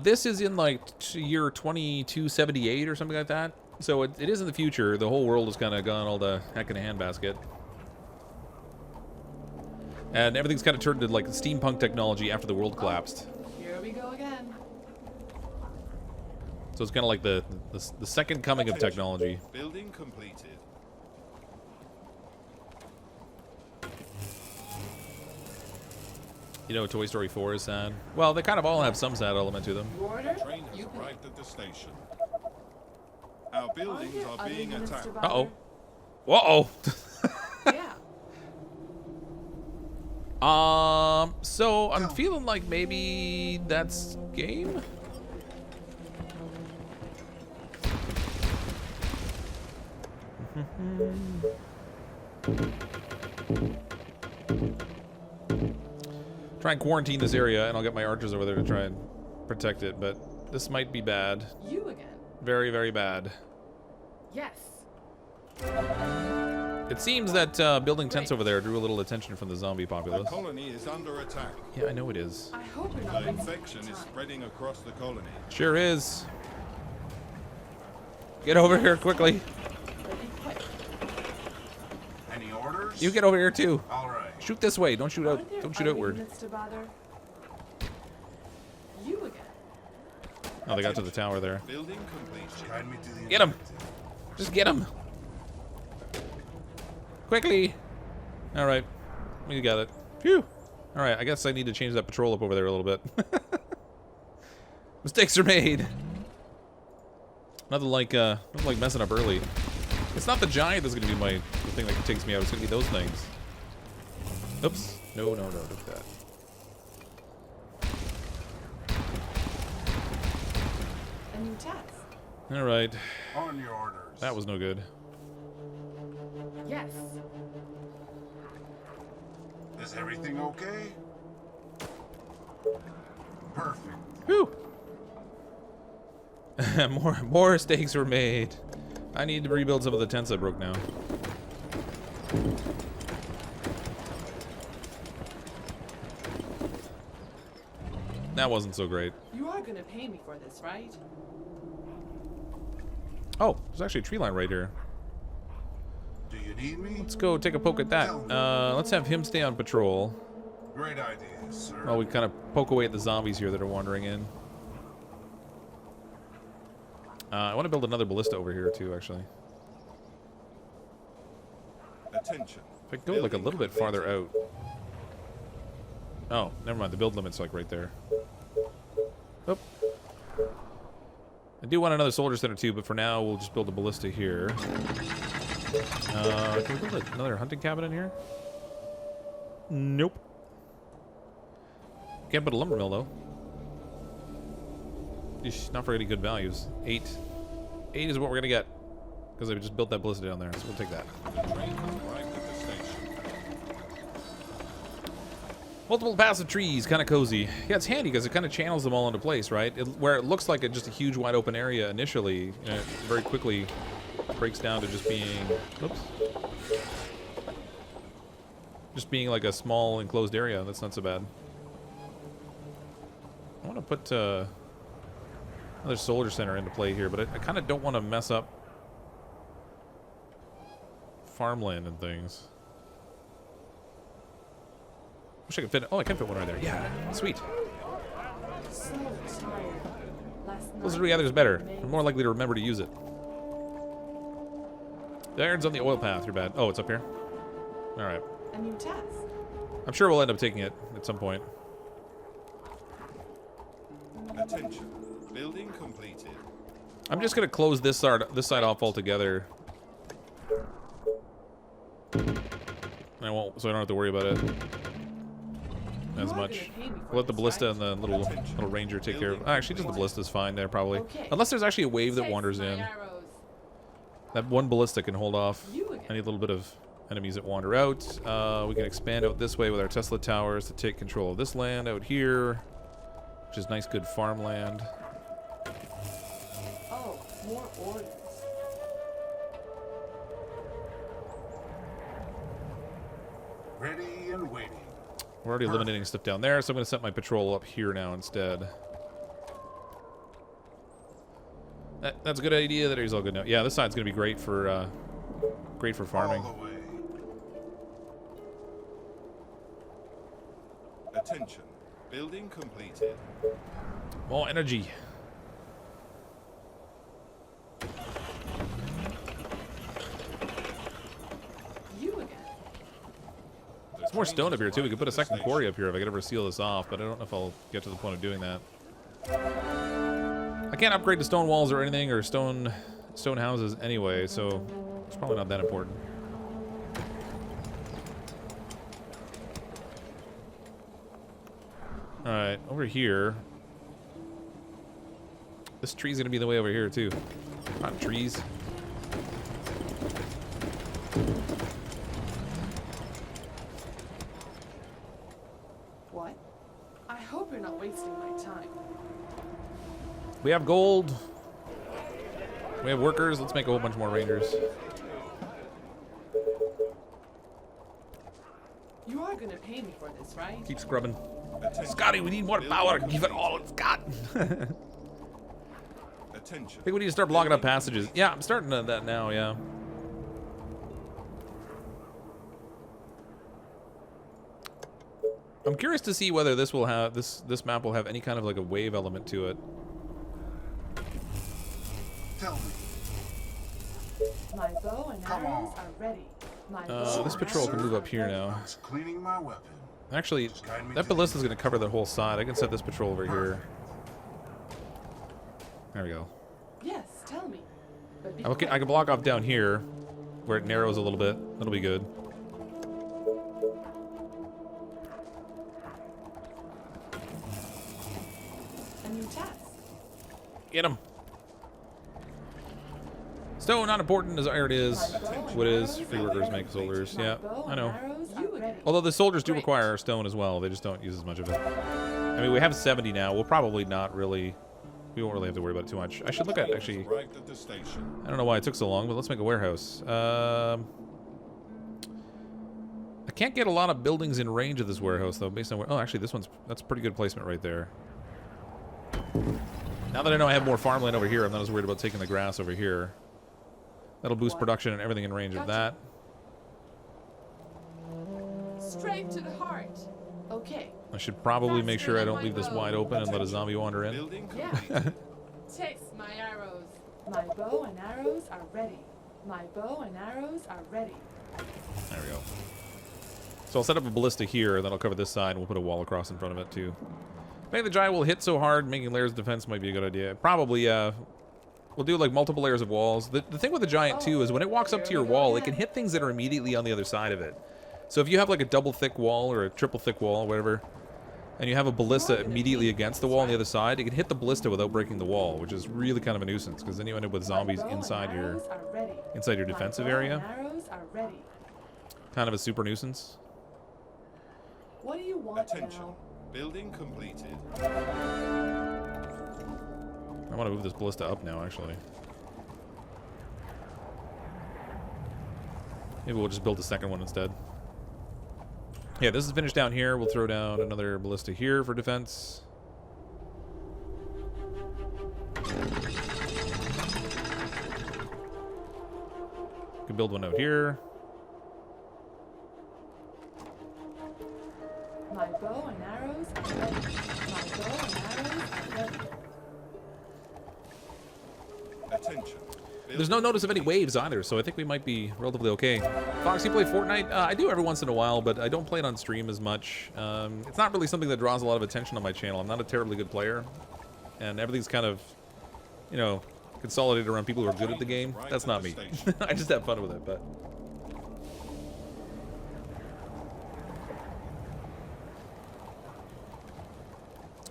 This is in like year 2278 or something like that. So it is in the future. The whole world has kind of gone all the heck in a handbasket. And everything's kind of turned to like steampunk technology after the world collapsed. Here we go again. So it's kind of like the second coming of technology. Building completed. You know, Toy Story 4 is sad. Well, they kind of all have some sad element to them. You order? Train has You pay. arrived at the station. Our buildings there are other being units attacked. to Uh-oh. bother? Uh-oh. Yeah. So I'm feeling like maybe that's game? Try and quarantine this area, and I'll get my archers over there to try and protect it, but this might be bad. You again. Very, very bad. Yes. It seems that building tents over there drew a little attention from the zombie The populace. colony is under attack. Yeah, I know it is. I hope you're The not wasting infection my is time. spreading across the colony. Sure is. Get over here quickly. But be quick. Any orders? You get over here too. All right. Shoot this way. Don't shoot out. Aren't there Don't shoot other outward. units to bother? You again. Oh, they got to the tower there. Building completed. Guide me to the Get him. objective. Just get him. Quickly. All right. We got it. Phew. All right. I guess I need to change that patrol up over there a little bit. Mistakes are made. Nothing like messing up early. It's not the giant that's gonna be the thing that takes me out. It's gonna be those things. Oops. No, no, no. Look at that. A new task. All right. On your orders. That was no good. Yes. Is everything okay? Perfect. Whew. more mistakes were made. I need to rebuild some of the tents that broke now. That wasn't so great. You are gonna pay me for this, right? Oh, there's actually a tree line right here. Do you need me? Let's go take a poke at that. Let's have him stay on patrol Great idea, sir. while we kind of poke away at the zombies here that are wandering in. I want to build another ballista over here too, actually. Attention. If I go like a little bit farther out. Oh, never mind. The build limit's like right there. Oh. I do want another soldier center too, but for now we'll just build a ballista here. Can we build another hunting cabin in here? Nope. Can't put a lumber mill though. Eesh, not for any good values. 8. 8 is what we're gonna get because I just built that ballista down there, so we'll take that. The train has arrived at the station. Multiple passive trees, kind of cozy. Yeah, it's handy because it kind of channels them all into place, right? Where it looks like just a huge wide open area initially, it very quickly breaks down to just being, oops, just being like a small enclosed area. That's not so bad. I want to put another soldier center into play here, but I kind of don't want to mess up farmland and things. Wish I could fit. Oh, I can fit one right there. Yeah, sweet. So tired. Last Closer night together is better. was I'm more likely to remember to use it. The iron's on the oil path. You're bad. Oh, it's up here. All right. a new task. I'm sure we'll end up taking it at some point. Attention. Building completed. I'm just gonna close this side off altogether. I won't, so I don't have to worry about it as much. We'll let the ballista and the little ranger take care of. Actually, just the ballista's fine there probably, unless there's actually a wave that wanders in. That one ballista can hold off any little bit of enemies that wander out. We can expand out this way with our Tesla towers to take control of this land out here, which is nice, good farmland. Oh, more orders. Ready and waiting. We're already eliminating stuff down there, so I'm going to set my patrol up here now instead. That's a good idea. That he's all good now. Yeah, this side's going to be great for farming. All the way. Attention. Building completed. More energy. You again. There's more stone up here too. We could put a second quarry up here if I could ever seal this off, but I don't know if I'll get to the point of doing that. I can't upgrade the stone walls or anything, or stone houses anyway, so it's probably not that important. All right, over here. This tree's gonna be the way over here too. Not trees. What? I hope you're not wasting my time. We have gold. We have workers. Let's make a whole bunch more rangers. You are gonna pay me for this, right? Keep scrubbing. Attention. Scotty, we need more power. Give it all it's got. Attention. I think we need to start blocking up passages. Yeah, I'm starting to that now, yeah. I'm curious to see whether this will have this map will have any kind of like a wave element to it. Tell me. My bow and Come arrows on. are ready. My bow This and patrol can arrows move are up here ready. now. It's cleaning my weapon. Actually, that ballista's going to cover the whole side. I can set this patrol over here. There we go. Yes, tell me. But be Okay, I can block off down here, where it narrows a little bit. That'll be good. a new task. Get him. Stone, not important as iron is. Wood is. Free workers make soldiers. Yeah, I know. Although the soldiers do require stone as well. They just don't use as much of it. I mean, we have 70 now. We'll probably not really... We won't really have to worry about it too much. I should look at, actually... I don't know why it took so long, but let's make a warehouse. I can't get a lot of buildings in range of this warehouse, though, based on where... Oh, actually, this one's... That's pretty good placement right there. Now that I know I have more farmland over here, I'm not as worried about taking the grass over here. That'll boost production and everything in range of that. Straight to the heart. Okay. I should probably make sure I don't leave this wide open and let a zombie wander in. Yeah. Taste my arrows. My bow and arrows are ready. My bow and arrows are ready. There we go. So I'll set up a ballista here, and then I'll cover this side, and we'll put a wall across in front of it, too. Maybe the giant will hit so hard, making layers of defense might be a good idea. Probably, we'll do, like, multiple layers of walls. The thing with the giant, too, is when it walks up to your wall, it can hit things that are immediately on the other side of it. So if you have, like, a double thick wall or a triple thick wall, whatever, and you have a ballista immediately against the wall on the other side, it can hit the ballista without breaking the wall, which is really kind of a nuisance, because then you end up with zombies inside your defensive area. Kind of a super nuisance. What do you want Attention. now? Building completed. I want to move this ballista up now, actually. Maybe we'll just build a second one instead. Yeah, this is finished down here. We'll throw down another ballista here for defense. Could build one out here. My bow and arrows are ready. My bow and arrows are ready. Attention. There's no notice of any waves either, so I think we might be relatively okay. Fox, you play Fortnite? I do every once in a while, but I don't play it on stream as much. It's not really something that draws a lot of attention on my channel. I'm not a terribly good player, and everything's kind of, you know, consolidated around people who are good at the game. That's not me. I just have fun with it, but...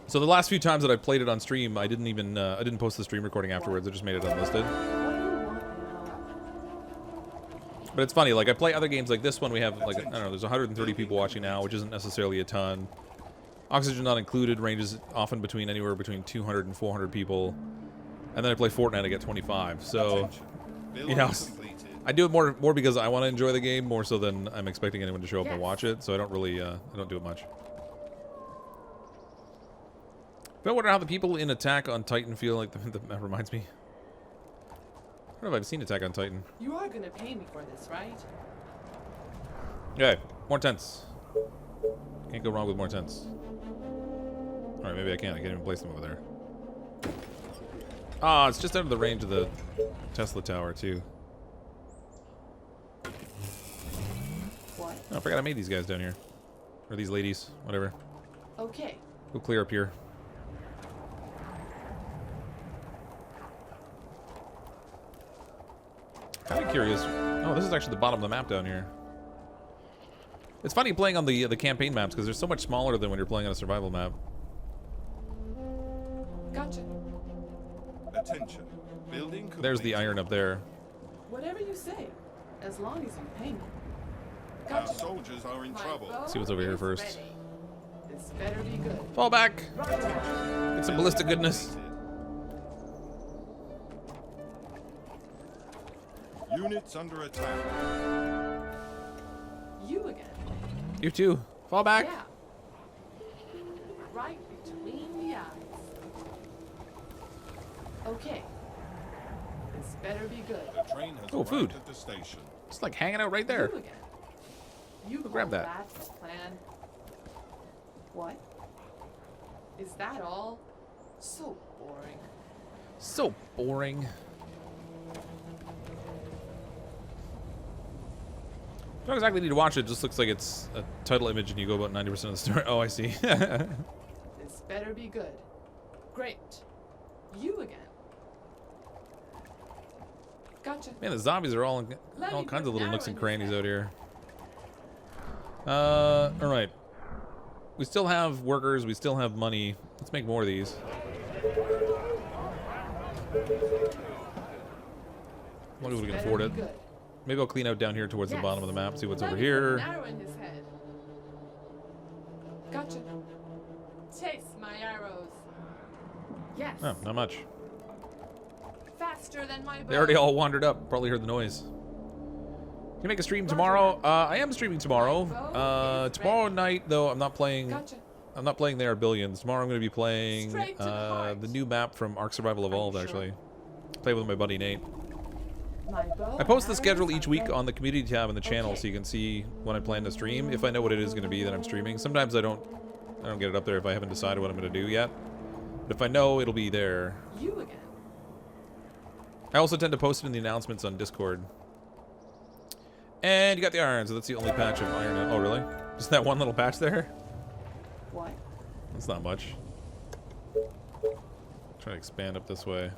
So the last few times that I played it on stream, I didn't even, I didn't post the stream recording afterwards. I just made it unlisted. But it's funny, like, I play other games like this one. We have, like, I don't know, there's 130 people watching now, which isn't necessarily a ton. Oxygen Not Included ranges often between anywhere between 200 and 400 people. And then I play Fortnite, I get 25. So, you know, I do it more because I want to enjoy the game, more so than I'm expecting anyone to show up and watch it. So I don't really, I don't do it much. But I wonder how the people in Attack on Titan feel. Like, that reminds me. I don't know if I've seen Attack on Titan. You are gonna pay me for this, right? Okay, more tents. Can't go wrong with more tents. Alright, maybe I can. I can't even place them over there. Ah, it's just out of the range of the Tesla tower, too. What? Oh, I forgot I made these guys down here. Or these ladies, whatever. Okay. Go clear up here. Kind of curious. Oh, this is actually the bottom of the map down here. It's funny playing on the campaign maps because they're so much smaller than when you're playing on a survival map. Gotcha. Attention. Building completed. There's the iron up there. Whatever you say, as long as you pay me. Our Gotcha. soldiers are in My trouble. bow See what's over here is first. ready. This better be good. Fall back. Get some ballistic goodness. Units under attack. You again. You too. Fall back. Yeah. Right between the eyes. Okay. This better be good. The train has Oh, arrived food. at the station. It's like hanging out right there. You again. You grab call that. a plan? What? Is that all? So boring. So boring. You don't exactly need to watch it. It just looks like it's a title image and you go about 90% of the story. Oh, I see. This better be good. Great. You again. Gotcha. Man, the zombies are all in Let all me kinds put of little an nooks arrow and in crannies his out head. here. All right. We still have workers. We still have money. Let's make more of these. long as we can Better afford be it. good. Maybe I'll clean out down here towards the Yes. bottom of the map, see what's Let over me put here. an arrow in his head. Gotcha. Chase my arrows. Yes. Oh, not much. Faster than my bow. They already all wandered up. Probably heard the noise. Can you make a stream tomorrow? I am streaming tomorrow. Tomorrow night, though, I'm not playing. Gotcha. I'm not playing there at Billions. Tomorrow I'm going to be playing Straight to the heart. the new map from Ark Survival Evolved, sure? actually. Play with my buddy Nate. My bow I post the and schedule arrows each are week ready. on the community tab in the channel, Okay. so you can see when I plan to stream. If I know what it is going to be, then I'm streaming. Sometimes I don't get it up there if I haven't decided what I'm going to do yet. But if I know, it'll be there. You again. I also tend to post it in the announcements on Discord. And you got the iron, so that's the only patch of iron. Oh, really? Just that one little patch there? What? That's not much. Try to expand up this way.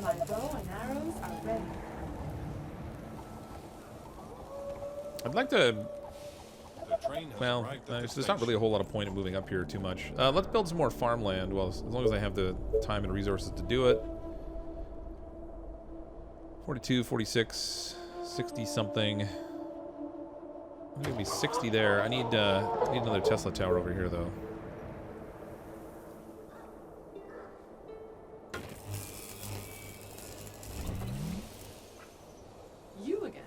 My bow and arrows are ready. I'd like to... The train has Well, arrived at the there's not really a whole lot of point in moving up here too much. Let's build some more farmland, well, as long as I have the time and resources to do it. 42, 46, 60 something. I'm gonna be 60 there. I need another Tesla tower over here, though. You again.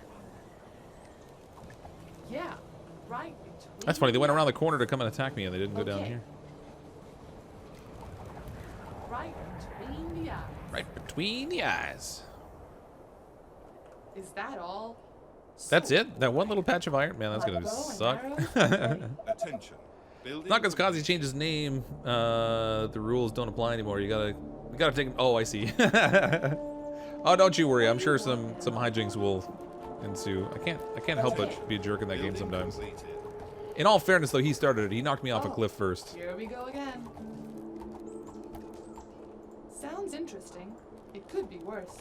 Yeah. Right between. That's funny. They went around the corner to come and attack me, and they didn't go down Okay. here. Right between the eyes. Right between the eyes. Is that all? That's it? That one little patch of iron? Man, that's My gonna bow and suck. arrows are ready. Attention. Building Not because Kazi changed his name. The rules don't apply anymore. You gotta take. Oh, I see. Oh, don't you worry. I'm sure some hijinks will ensue. I can't help but be a jerk in that game building sometimes. completed. In all fairness, though, he started it. He knocked me off a Oh, cliff first. Here we go again. Sounds interesting. It could be worse.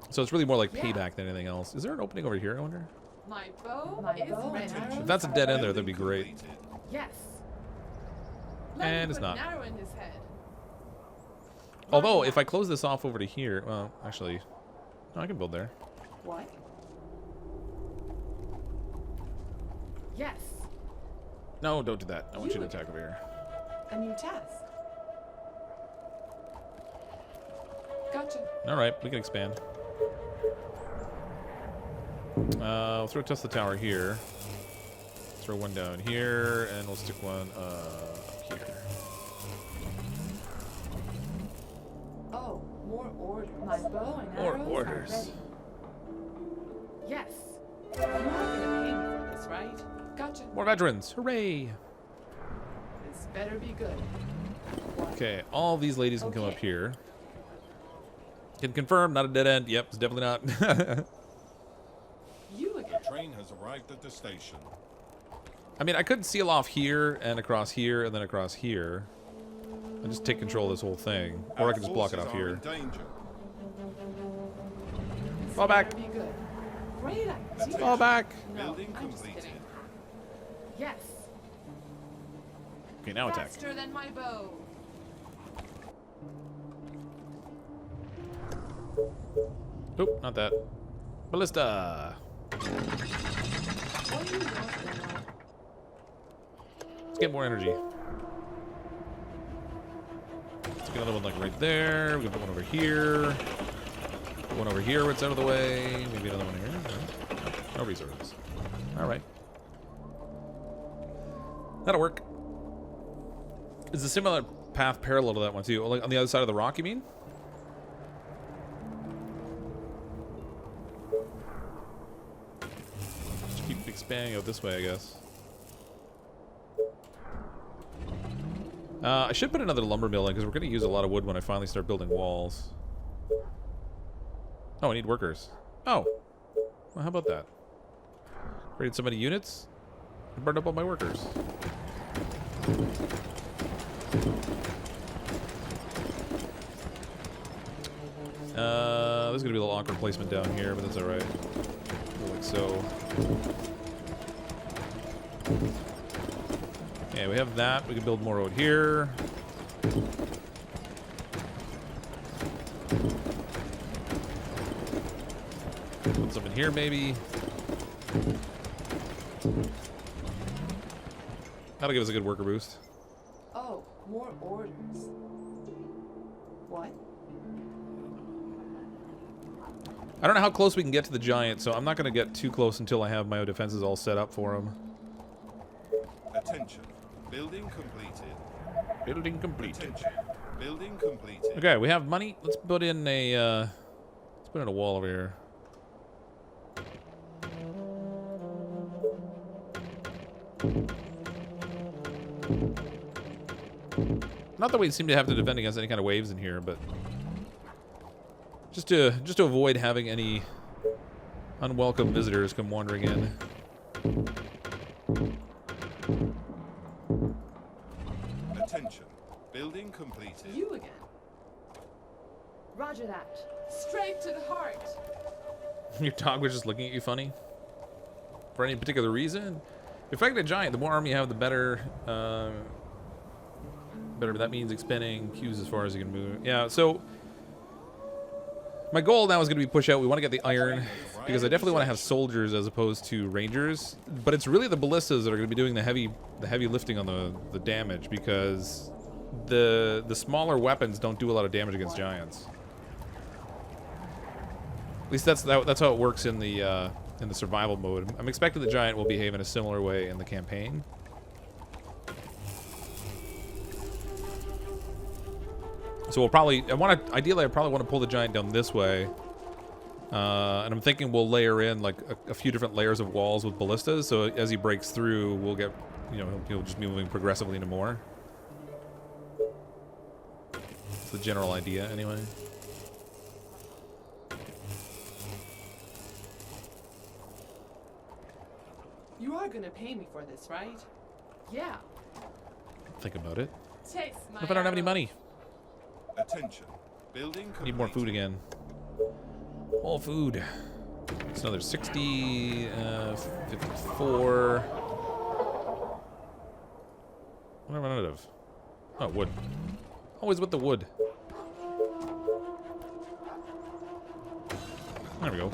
So it's really more like Yeah. payback than anything else. Is there an opening over here, I wonder? My bow is ready. If that's a dead end there, that'd be Building great. completed. Yes. And me it's put not. An arrow in his head. Although, Right if I now. close this off over to here, well, actually, no, I can build there. What? Yes. No, don't do that. I want you to You- attack over here. A new task. Gotcha. All right, we can expand. We'll throw Tesla Tower here. Throw one down here, and we'll stick one up here. Oh, more orders. My bow and More arrows orders. are ready. Yes. You're not gonna pay me for this, right? Gotcha. More veterans! Hooray! This better be good. What? Okay, all these ladies can come Okay. up here. Can confirm, not a dead end. Yep, it's definitely not. You again. The train has arrived at the station. I mean, I could seal off here and across here and then across here. And just take control of this whole thing. Or Our I can just block it forces off are here. in danger. This Fall back. better be good. Great idea. Fall back! No, Building I'm just completed. kidding. Yes. Okay, now attack. Faster than my bow. Oop, not that. Ballista! What do you want, Grandma? Let's get more energy. Let's get another one like right there. We can put one over here. Put one over here where it's out of the way. Maybe another one here. No resources. Alright. That'll work. Is a similar path parallel to that one too? Like on the other side of the rock, you mean? Just keep expanding out this way, I guess. I should put another lumber mill in because we're going to use a lot of wood when I finally start building walls. Oh, I need workers. Oh. Well, how about that? Raided so many units, I burned up all my workers. There's going to be a little awkward placement down here, but that's alright. Like so. Okay, we have that. We can build more out here. Put some in here, maybe. That'll give us a good worker boost. Oh, more orders. What? I don't know how close we can get to the giant, so I'm not going to get too close until I have my defenses all set up for him. Attention. Building completed. Building complete. Attention. Building completed. Okay, we have money. Let's put in a wall over here. Not that we seem to have to defend against any kind of waves in here, but just to avoid having any unwelcome visitors come wandering in. Attention. Building completed. You again. Roger that. Straight to the heart. Your dog was just looking at you funny? For any particular reason? If I get a giant, the more army you have, the better. Better, that means expending Qs as far as you can move. Yeah, so my goal now is going to be push out. We want to get the iron because I definitely want to have soldiers as opposed to rangers. But it's really the ballistas that are going to be doing the heavy lifting on the damage, because the smaller weapons don't do a lot of damage against giants. At least that's how it works in the survival mode. I'm expecting the giant will behave in a similar way in the campaign. So we'll probably, ideally I probably want to pull the giant down this way. And I'm thinking we'll layer in like a few different layers of walls with ballistas, so as he breaks through, we'll get, he'll just be moving progressively into more. That's the general idea, anyway. You are gonna pay me for this, right? Yeah. Think about it. Taste my What if I don't have any arrows. money? Attention. Building completed. Need more food again. All food. It's another 60, 54. What am I out of? Oh, wood. Always with the wood. There we go.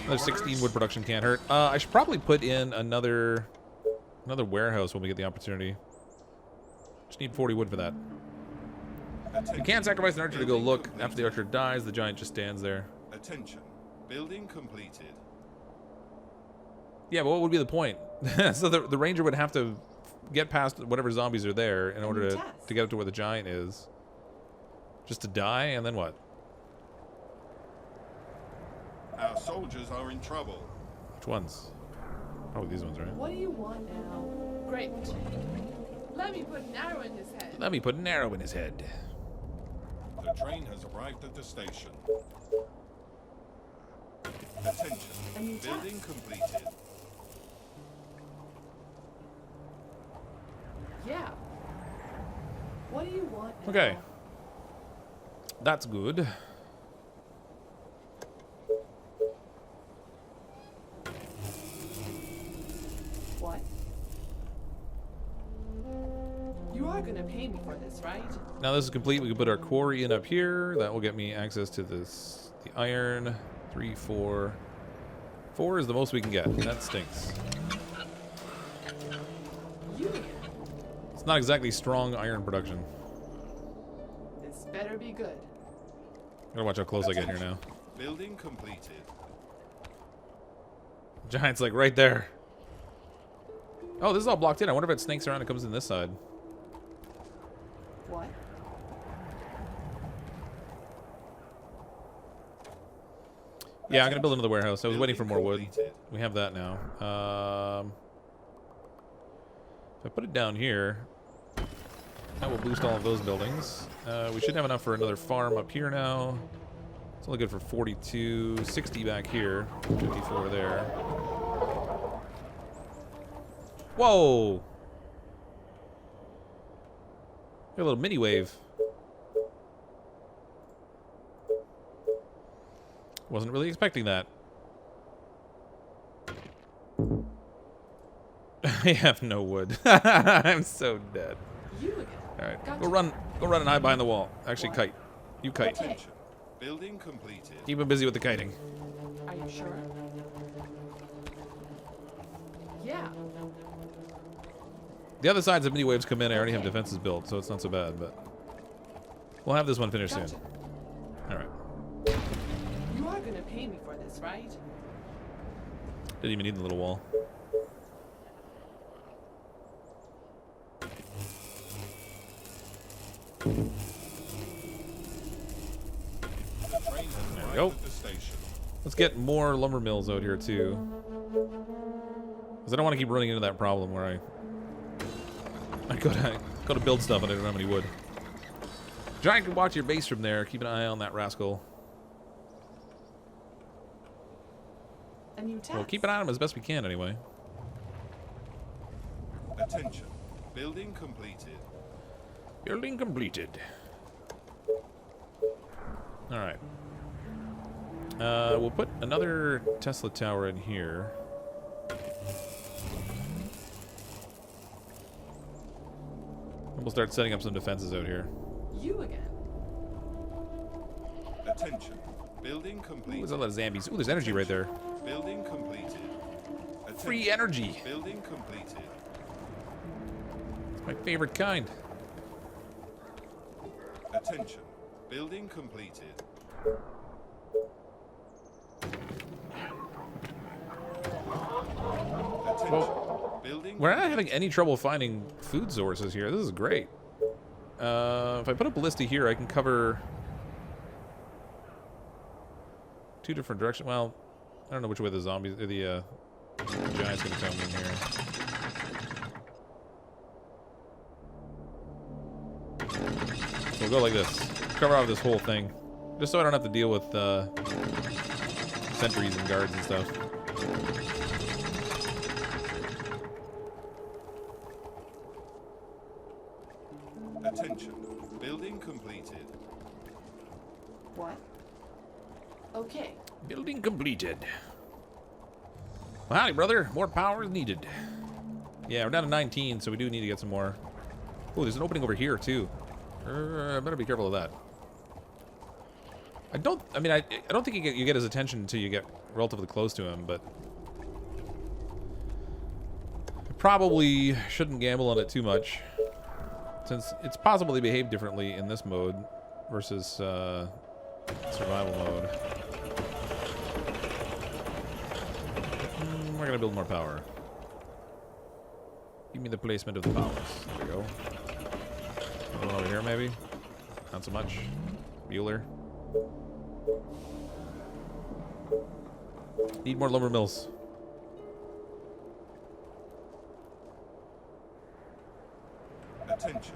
Another 16 wood production can't hurt. I should probably put in another warehouse when we get the opportunity. Just need 40 wood for that. You can't sacrifice an archer to go look. After the archer dies, the giant just stands there. Attention. Building completed. Yeah, but what would be the point? So the ranger would have to get past whatever zombies are there in order to get up to where the giant is. Just to die, and then what? Our soldiers are in trouble. Which ones? Probably these ones, right? What do you want now? Great. Let me put an arrow in his head. Let me put an arrow in his head. The train has arrived at the station. Attention. Building completed. Yeah. What do you want now? Okay. That's good. What? You are gonna pay me for this, right? Now this is complete. We can put our quarry in up here. That will get me access to the iron. 3, 4. 4 is the most we can get. That stinks. You again. It's not exactly strong iron production. This better be good. Gotta watch how close I get here now. Building completed. Giant's like right there. Oh, this is all blocked in. I wonder if it snakes around and comes in this side. What? Yeah, I'm gonna build another warehouse. I was waiting for more wood. Completed. We have that now. If I put it down here, that will boost all of those buildings. We should have enough for another farm up here now. It's only good for 42, 60 back here, 54 there. Whoa! Got a little mini wave. Wasn't really expecting that. I have no wood. I'm so dead. You again. All right, Gotcha. go run and hide behind the wall. Actually, kite. You kite. Attention. Building completed. Keep him busy with the kiting. Are you sure? Yeah. The other sides of mini waves come in. I already have defenses built, so it's not so bad. But we'll have this one finished Gotcha. soon. All right. You are gonna pay me for this, right? Didn't even need the little wall. The train has arrived go. at the station. Let's get more lumber mills out here too, because I don't want to keep running into that problem where I gotta build stuff and I don't have any wood. Giant can watch your base from there. Keep an eye on that rascal. A new task. Well, keep an eye on him as best we can anyway. Attention. Building completed. Building completed. All right. We'll put another Tesla tower in here. And we'll start setting up some defenses out here. You again. Attention. Building Ooh, completed. there's a lot of zombies. Ooh, there's energy right there. Building completed. Free Attention. energy. Building completed. It's my favorite kind. Attention. Building completed. Attention. Building. We're not having any trouble finding food sources here. This is great. If I put a ballista here, I can cover two different directions. Well, I don't know which way the zombies, or the giant's gonna come in here. So we'll go like this. Cover out this whole thing, just so I don't have to deal with sentries and guards and stuff. Attention. Building completed. What? Okay. Building completed. Well, howdy, brother. More power is needed. Yeah, we're down to 19, so we do need to get some more. Oh, there's an opening over here, too. Better be careful of that. I don't think you get his attention until you get relatively close to him, but I probably shouldn't gamble on it too much, since it's possible they behave differently in this mode versus survival mode. We're gonna build more power. Give me the placement of the powers. There we go. One over here, maybe? Not so much. Bueller. Need more lumber mills. Attention.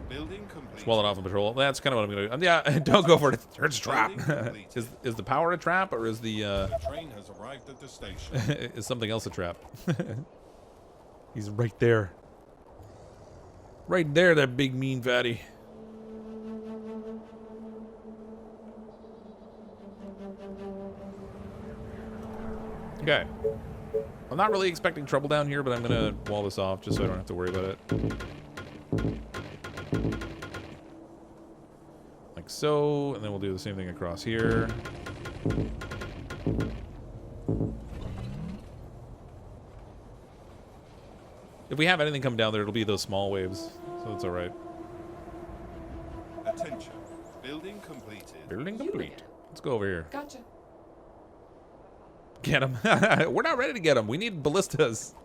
Building complete. Swallow it off on patrol. That's kind of what I'm gonna do. Yeah, don't go for it. It's a trap. Building completed. is the power a trap, or is the The train has arrived at the station. is something else a trap? He's right there. Right there, that big mean fatty. Okay. I'm not really expecting trouble down here, but I'm gonna wall this off just so I don't have to worry about it. Like so, and then we'll do the same thing across here. If we have anything come down there, it'll be those small waves, so that's alright. Attention. Building completed. Building You complete. again. Let's go over here. Gotcha. Get them. We're not ready to get them. We need ballistas.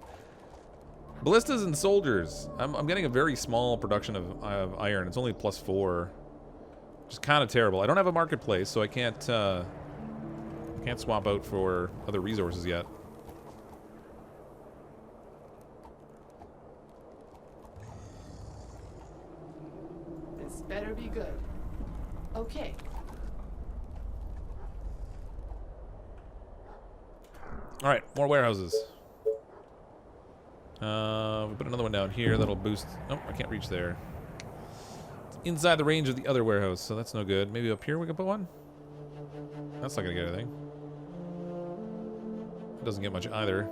Ballistas and soldiers. I'm getting a very small production of iron. It's only +4. Which is kind of terrible. I don't have a marketplace, so I can't swap out for other resources yet. This better be good. Okay. All right, more warehouses. We put another one down here that'll boost. Oh, I can't reach there. It's inside the range of the other warehouse, so that's no good. Maybe up here we can put one. That's not gonna get anything. It doesn't get much either.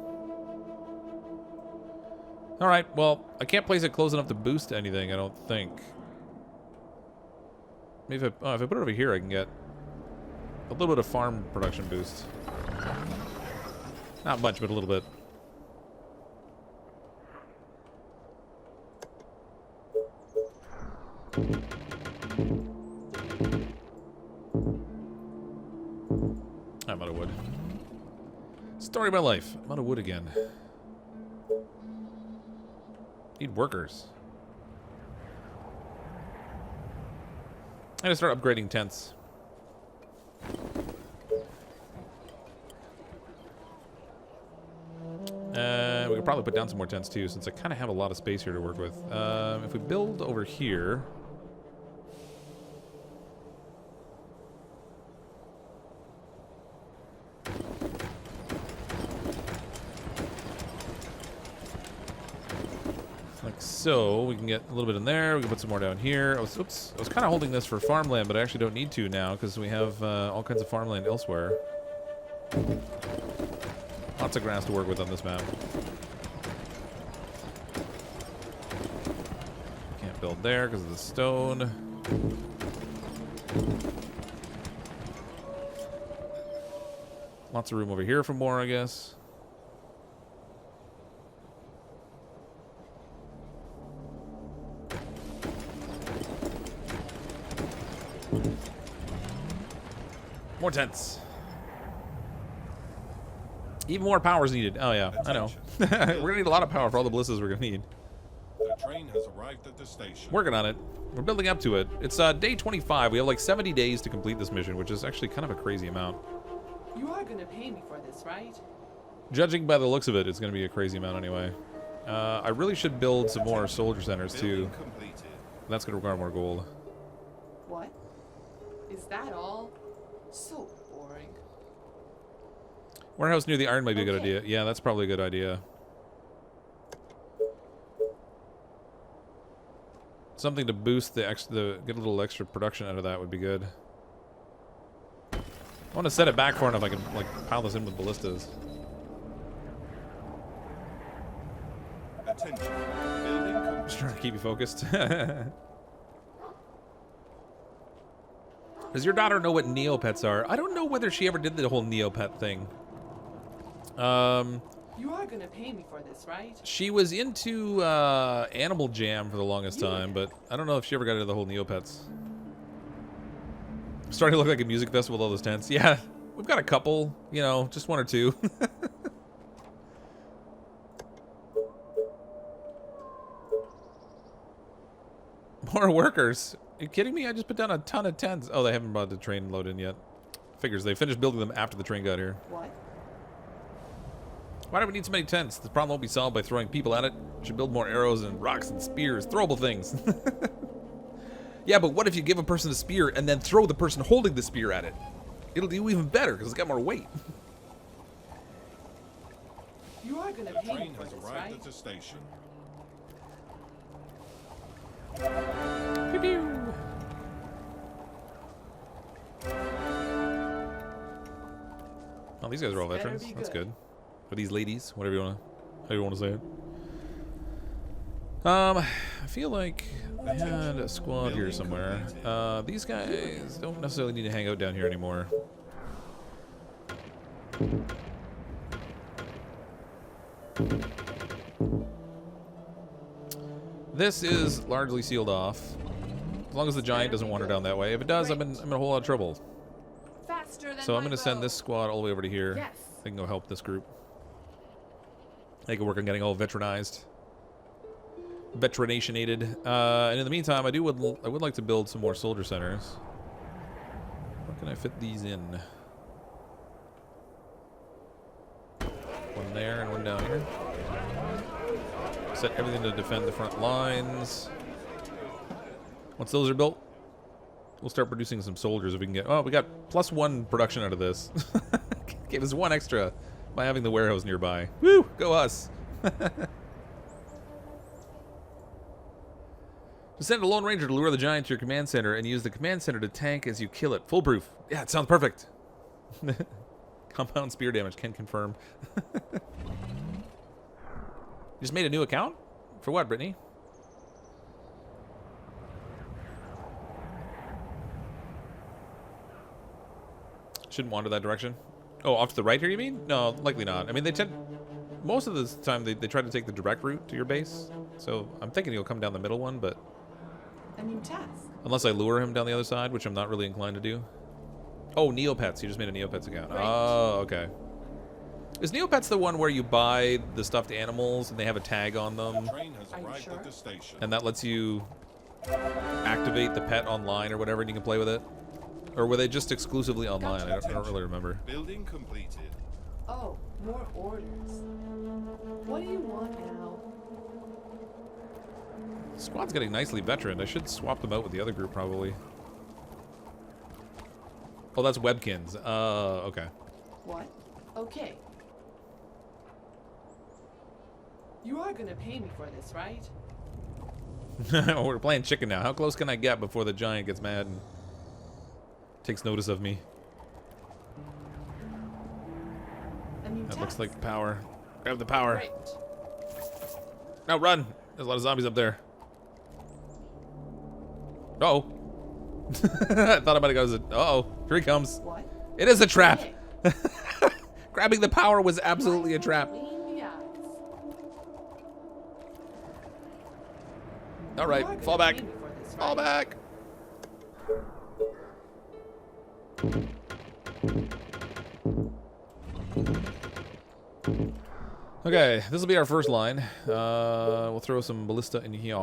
All right, well, I can't place it close enough to boost anything, I don't think. Maybe if I put it over here, I can get a little bit of farm production boost. Not much, but a little bit. I'm out of wood. Story of my life. I'm out of wood again. Need workers. I gotta start upgrading tents. We could probably put down some more tents too, since I kind of have a lot of space here to work with. If we build over here... like so, we can get a little bit in there. We can put some more down here. I was kind of holding this for farmland, but I actually don't need to now because we have all kinds of farmland elsewhere. Lots of grass to work with on this map. Can't build there because of the stone. Lots of room over here for more, I guess. More tents. Even more power is needed. Oh yeah, I know. We're gonna need a lot of power for all the blisses we're gonna need. The train has arrived at the station. Working on it. We're building up to it. It's day 25. We have like 70 days to complete this mission, which is actually kind of a crazy amount. You are gonna pay me for this, right? Judging by the looks of it, it's gonna be a crazy amount anyway. I really should build some more soldier centers too. That's gonna require more gold. What? Is that all? So boring. Warehouse near the iron might be a good idea. Yeah, that's probably a good idea. Something to boost the get a little extra production out of that would be good. I want to set it back far enough I can like pile this in with ballistas. Attention. Building Just trying to keep you focused. Does your daughter know what Neopets are? I don't know whether she ever did the whole Neopet thing. You are gonna pay me for this, right? She was into Animal Jam for the longest time, but I don't know if she ever got into the whole Neopets. Starting to look like a music festival with all those tents. Yeah, we've got a couple, you know, just one or two. More workers. Are you kidding me? I just put down a ton of tents. Oh, they haven't brought the train load in yet. Figures they finished building them after the train got here. What? Why do we need so many tents? The problem won't be solved by throwing people at it. We should build more arrows and rocks and spears. Throwable things. Yeah, but what if you give a person a spear and then throw the person holding the spear at it? It'll do even better because it's got more weight. You are gonna The pay me train for has this, arrived right? at the station. Pew pew. Oh, these guys are all Better veterans. be That's good. good. Or these ladies, whatever you want to, how you want to say it. I feel like I had a squad here somewhere. These guys don't necessarily need to hang out down here anymore. This is largely sealed off. As long as the giant doesn't wander down that way. If it does, I'm in a whole lot of trouble. Faster than So I'm my going to send bow. this squad all the way over to here. Yes. They can go help this group. They can work on getting all veteranized. Veteranationated. And in the meantime, I would like to build some more soldier centers. Where can I fit these in? One there and one down here. Set everything to defend the front lines. Once those are built, we'll start producing some soldiers if we can get... Oh, we got +1 production out of this. Gave us 1 extra by having the warehouse nearby. Woo! Go us! Send a Lone Ranger to lure the giant to your command center and use the command center to tank as you kill it. Foolproof. Yeah, it sounds perfect. Compound spear damage, can confirm. You just made a new account? For what, Brittany? Shouldn't wander that direction. Oh, off to the right here, you mean? No, likely not. I mean, they tend... Most of the time, they try to take the direct route to your base. So I'm thinking he'll come down the middle one, but... A new task. Unless I lure him down the other side, which I'm not really inclined to do. Oh, Neopets. You just made a Neopets account. Right. Oh, okay. Is Neopets the one where you buy the stuffed animals and they have a tag on them? The train has Are you arrived sure? at the station. And that lets you activate the pet online or whatever and you can play with it? Or were they just exclusively online? I don't really remember. Building completed. Oh, more orders. What do you want now? Squad's getting nicely veteran. I should swap them out with the other group probably. Oh, that's Webkins. Okay. What? Okay. You are gonna pay me for this, right? We're playing chicken now. How close can I get before the giant gets mad and takes notice of me? A new That task. looks like power. Grab the power. Great. Now run! There's a lot of zombies up there. Uh-oh. I thought I might have got it. Uh-oh. Here he comes. What? It is a trap. Okay. Grabbing the power was absolutely a trap. Clean the eyes. All You right, are gonna fall back. pay me for this, Fall right? back. Okay, this will be our first line. We'll throw some ballista in here.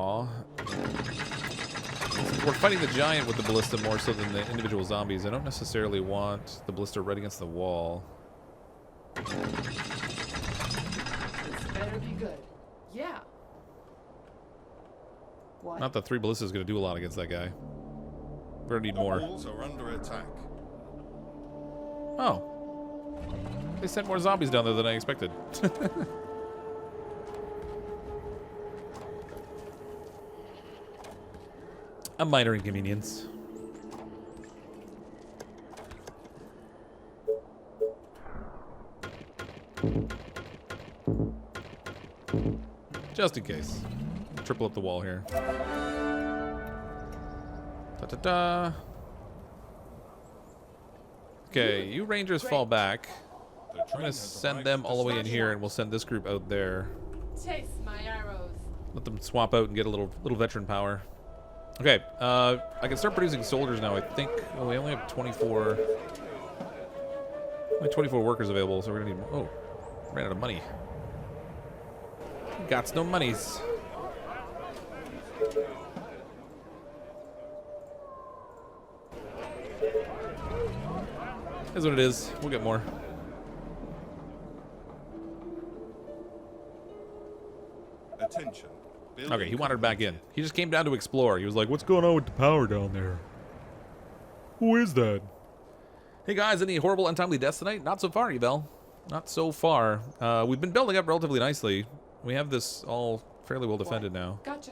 We're fighting the giant with the ballista more so than the individual zombies. I don't necessarily want the ballista right against the wall. This better be good. Yeah. What? Not that 3 ballistas is going to do a lot against that guy. We're going to need The more. walls are under attack. Oh. They sent more zombies down there than I expected. A minor inconvenience. Just in case. Triple up the wall here. Da-da-da. Okay, you rangers fall back. The I'm train gonna has send arrived them at all the way in station. here, and we'll send this group out there. Chase my arrows. Let them swap out and get a little veteran power. Okay, I can start producing soldiers now. I think. Oh, we only have 24. Only 24 workers available, so we're gonna need. Oh, ran out of money. Got no monies. Is what it is. We'll get more. Attention. Building Okay, he wandered back in. He just came down to explore. He was like, "What's going on with the power down there? Who is that?" Hey guys, any horrible untimely deaths tonight? Not so far, Evel. Not so far. We've been building up relatively nicely. We have this all fairly well defended now. Gotcha.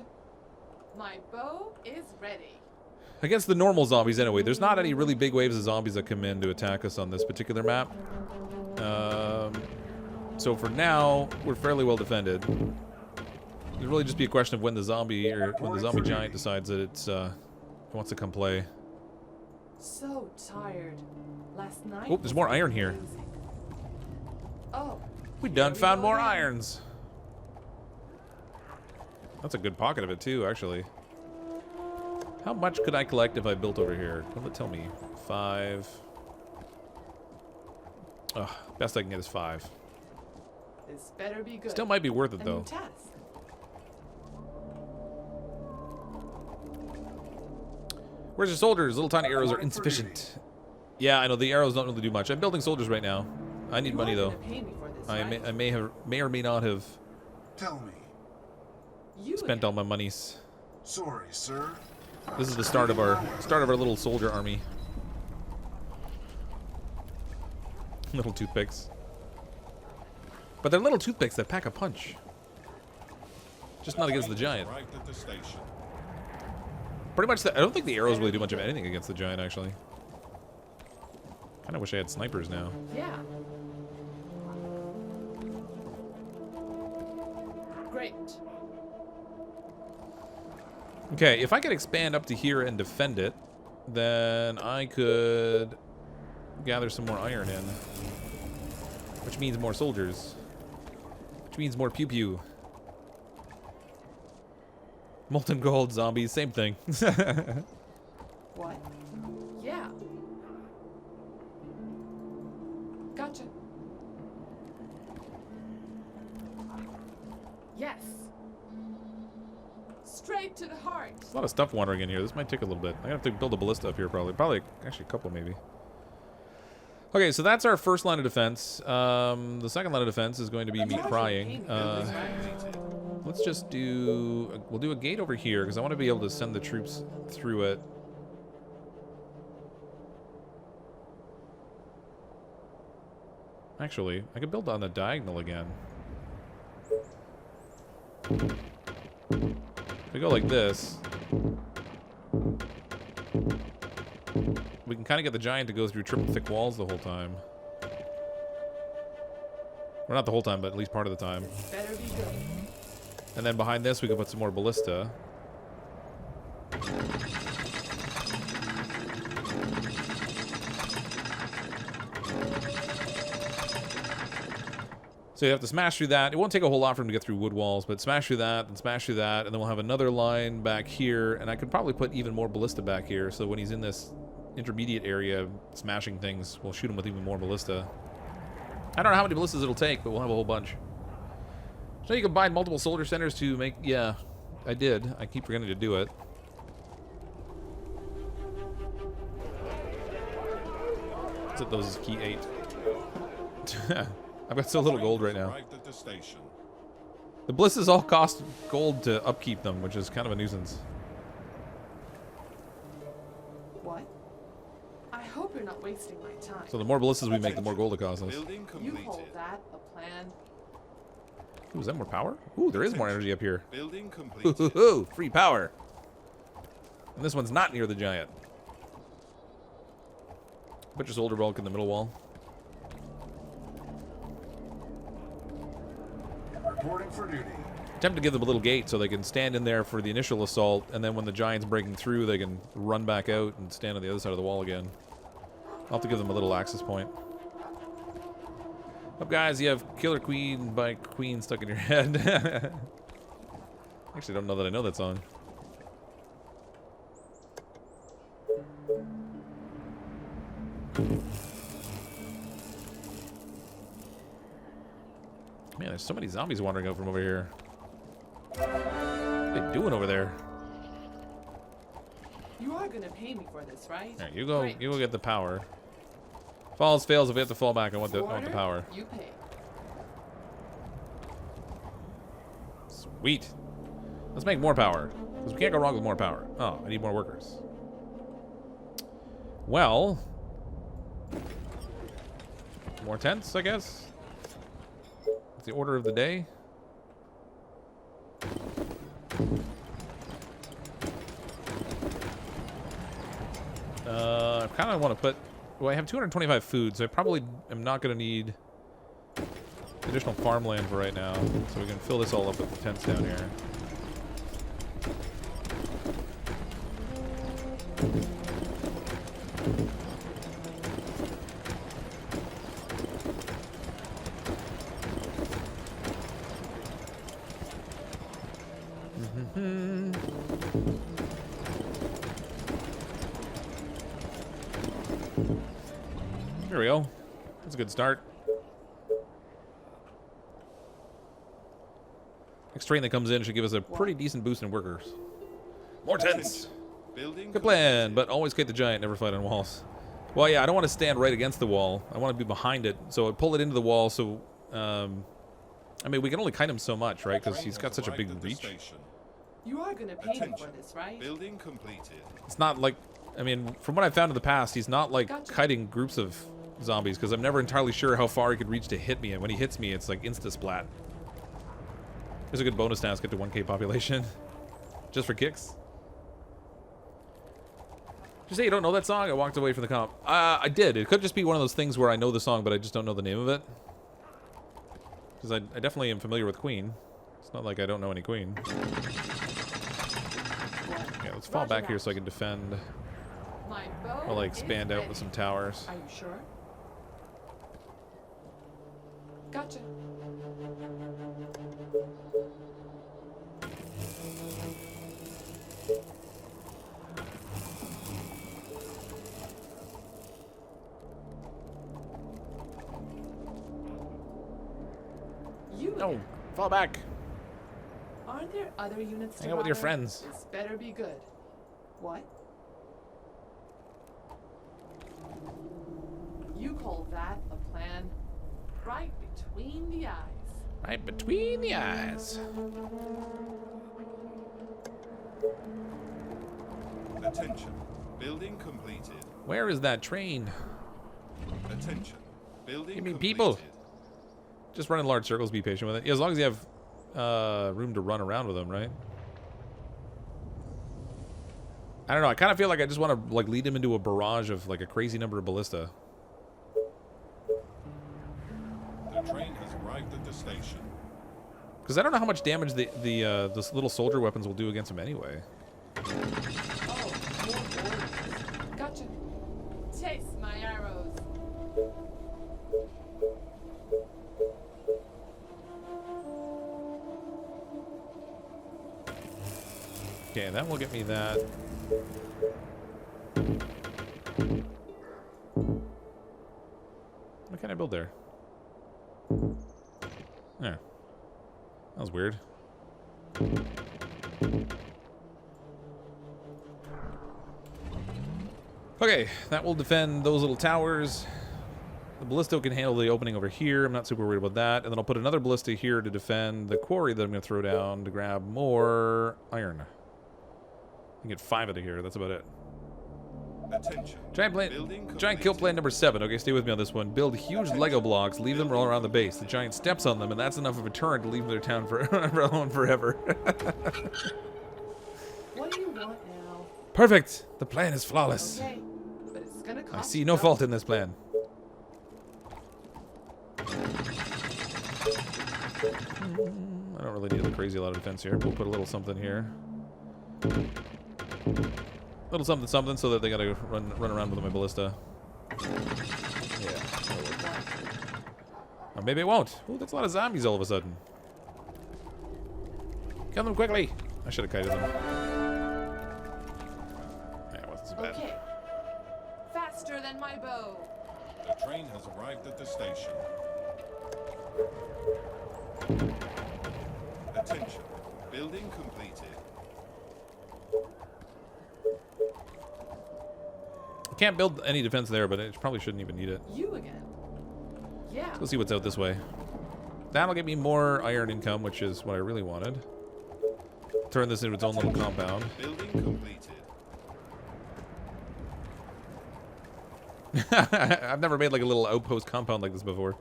My bow is ready. Against the normal zombies anyway. There's not any really big waves of zombies that come in to attack us on this particular map. So for now, we're fairly well defended. It'll really just be a question of when the zombie or when the zombie giant decides that it wants to come play. So tired. Last night. Oh, there's more was iron here. amazing. Oh. We done here found go more again. irons. That's a good pocket of it too, actually. How much could I collect if I built over here? Tell me. 5. Ugh, best I can get is 5. This better be good. Still might be worth A it new though. task. Where's your soldiers? Little tiny arrows are insufficient. Yeah, I know the arrows don't really do much. I'm building soldiers right now. I need You money are though. gonna pay me for this, I right? may or may not have Tell me. You spent again. all my monies. Sorry, sir. This is the start of our little soldier army. Little toothpicks. But they're little toothpicks that pack a punch. Just not against the giant. Arrived at the station. Pretty much. I don't think the arrows really do much of anything against the giant, actually. Kind of wish I had snipers now. Yeah. Great. Okay, if I could expand up to here and defend it, then I could gather some more iron in. Which means more soldiers. Which means more pew pew. Molten gold zombies, same thing. What? Yeah. Gotcha. Yes. Straight to the heart. A lot of stuff wandering in here. This might take a little bit. I'm gonna have to build a ballista up here probably. Probably actually a couple maybe. Okay, so that's our first line of defense. The second line of defense is going to be me crying. Let's just do... We'll do a gate over here because I want to be able to send the troops through it. Actually, I could build on the diagonal again. If we go like this, we can kind of get the giant to go through triple thick walls the whole time. Well, not the whole time, but at least part of the time. Better be good. And then behind this, we can put some more ballista. So you have to smash through that. It won't take a whole lot for him to get through wood walls, but smash through that, and smash through that, and then we'll have another line back here, and I could probably put even more ballista back here, so when he's in this intermediate area smashing things, we'll shoot him with even more ballista. I don't know how many ballistas it'll take, but we'll have a whole bunch. So you combine multiple soldier centers to make... Yeah, I did. I keep forgetting to do it. Let's hit those as key 8. I've got so little gold right now. The ballistas all cost gold to upkeep them, which is kind of a nuisance. What? I hope you're not wasting my time. So the more ballistas we make, the more gold it costs us. You hold that, a plan. Ooh, is that more power? Ooh, there is more energy up here. Building Ooh, completed. ooh, ooh, free power. And this one's not near the giant. Put your soldier bulk in the middle wall. Reporting for duty. Attempt to give them a little gate so they can stand in there for the initial assault, and then when the giant's breaking through, they can run back out and stand on the other side of the wall again. I'll have to give them a little access point. Up, guys, you have Killer Queen by Queen stuck in your head. Actually, I don't know that I know that song. Man, there's so many zombies wandering out from over here. What are they doing over there? You are gonna pay me for this, right? All right, you go. Great. You go get the power. Falls, fails. If we have to fall back, I want the Order, power. You pay. Sweet. Let's make more power, because we can't go wrong with more power. Oh, I need more workers. Well, more tents, I guess. It's the order of the day. I kind of want to put... Well, I have 225 food, so I probably am not going to need additional farmland for right now. So we can fill this all up with the tents down here. There we go. That's a good start. Next train that comes in should give us a pretty decent boost in workers. More tents! Building Good plan, but always kite the giant, never fight on walls. Well, yeah, I don't want to stand right against the wall. I want to be behind it, so I pull it into the wall, so... I mean, we can only kite him so much, right? Because he's got such a big reach. You are gonna pay me for this, right? Building completed. It's not like... I mean, from what I've found in the past, he's not like kiting groups of zombies, because I'm never entirely sure how far he could reach to hit me, and when he hits me, it's like insta-splat. There's a good bonus task, get to 1K population. Just for kicks. Did you say you don't know that song? I walked away from the comp. I did. It could just be one of those things where I know the song, but I just don't know the name of it. Because I definitely am familiar with Queen. It's not like I don't know any Queen. Yeah, let's fall back here so I can defend. My bow While I is expand out ready. with some towers. Are you sure? Gotcha. You No, again. fall back. Aren't there other units to Hang out with your bother? friends. This better be good. What? You call that a plan? Right between the eyes. Right between the eyes. Attention. Building completed. Where is that train? Attention. Building Give me completed. people. Just run in large circles, be patient with it. Yeah, as long as you have room to run around with them, right? I don't know, I kind of feel like I just want to like lead him into a barrage of like a crazy number of ballista. The train has arrived at the station. Because I don't know how much damage this little soldier weapons will do against him anyway. Oh, more hordes. Gotcha. Taste my arrows. Okay, that will get me that. What can I build there? There. That was weird. Okay, that will defend those little towers. The ballista can handle the opening over here. I'm not super worried about that. And then I'll put another ballista here to defend the quarry that I'm going to throw down to grab more iron. I can get 5 out of here. That's about it. Attention. Giant kill plan number 7. Okay, stay with me on this one. Build huge Lego blocks, leave them all around the base. The giant steps on them, and that's enough of a turret to leave their town alone forever. What do you want now? Perfect. The plan is flawless. Okay, but it's gonna cost I see you no something. fault in this plan. I don't really need a crazy lot of defense here. We'll put a little something here. Little something something so that they gotta run around with my ballista. Yeah. Or maybe it won't. Ooh, that's a lot of zombies all of a sudden. Kill them quickly. I should have kited them. Yeah, it wasn't so bad. Okay. Faster than my bow. The train has arrived at the station. Attention. Building completed. Can't build any defense there, but it probably shouldn't even need it. You again. Yeah. Let's see what's out this way. That'll get me more iron income, which is what I really wanted. Turn this into its own little compound. Building completed. I've never made like a little outpost compound like this before.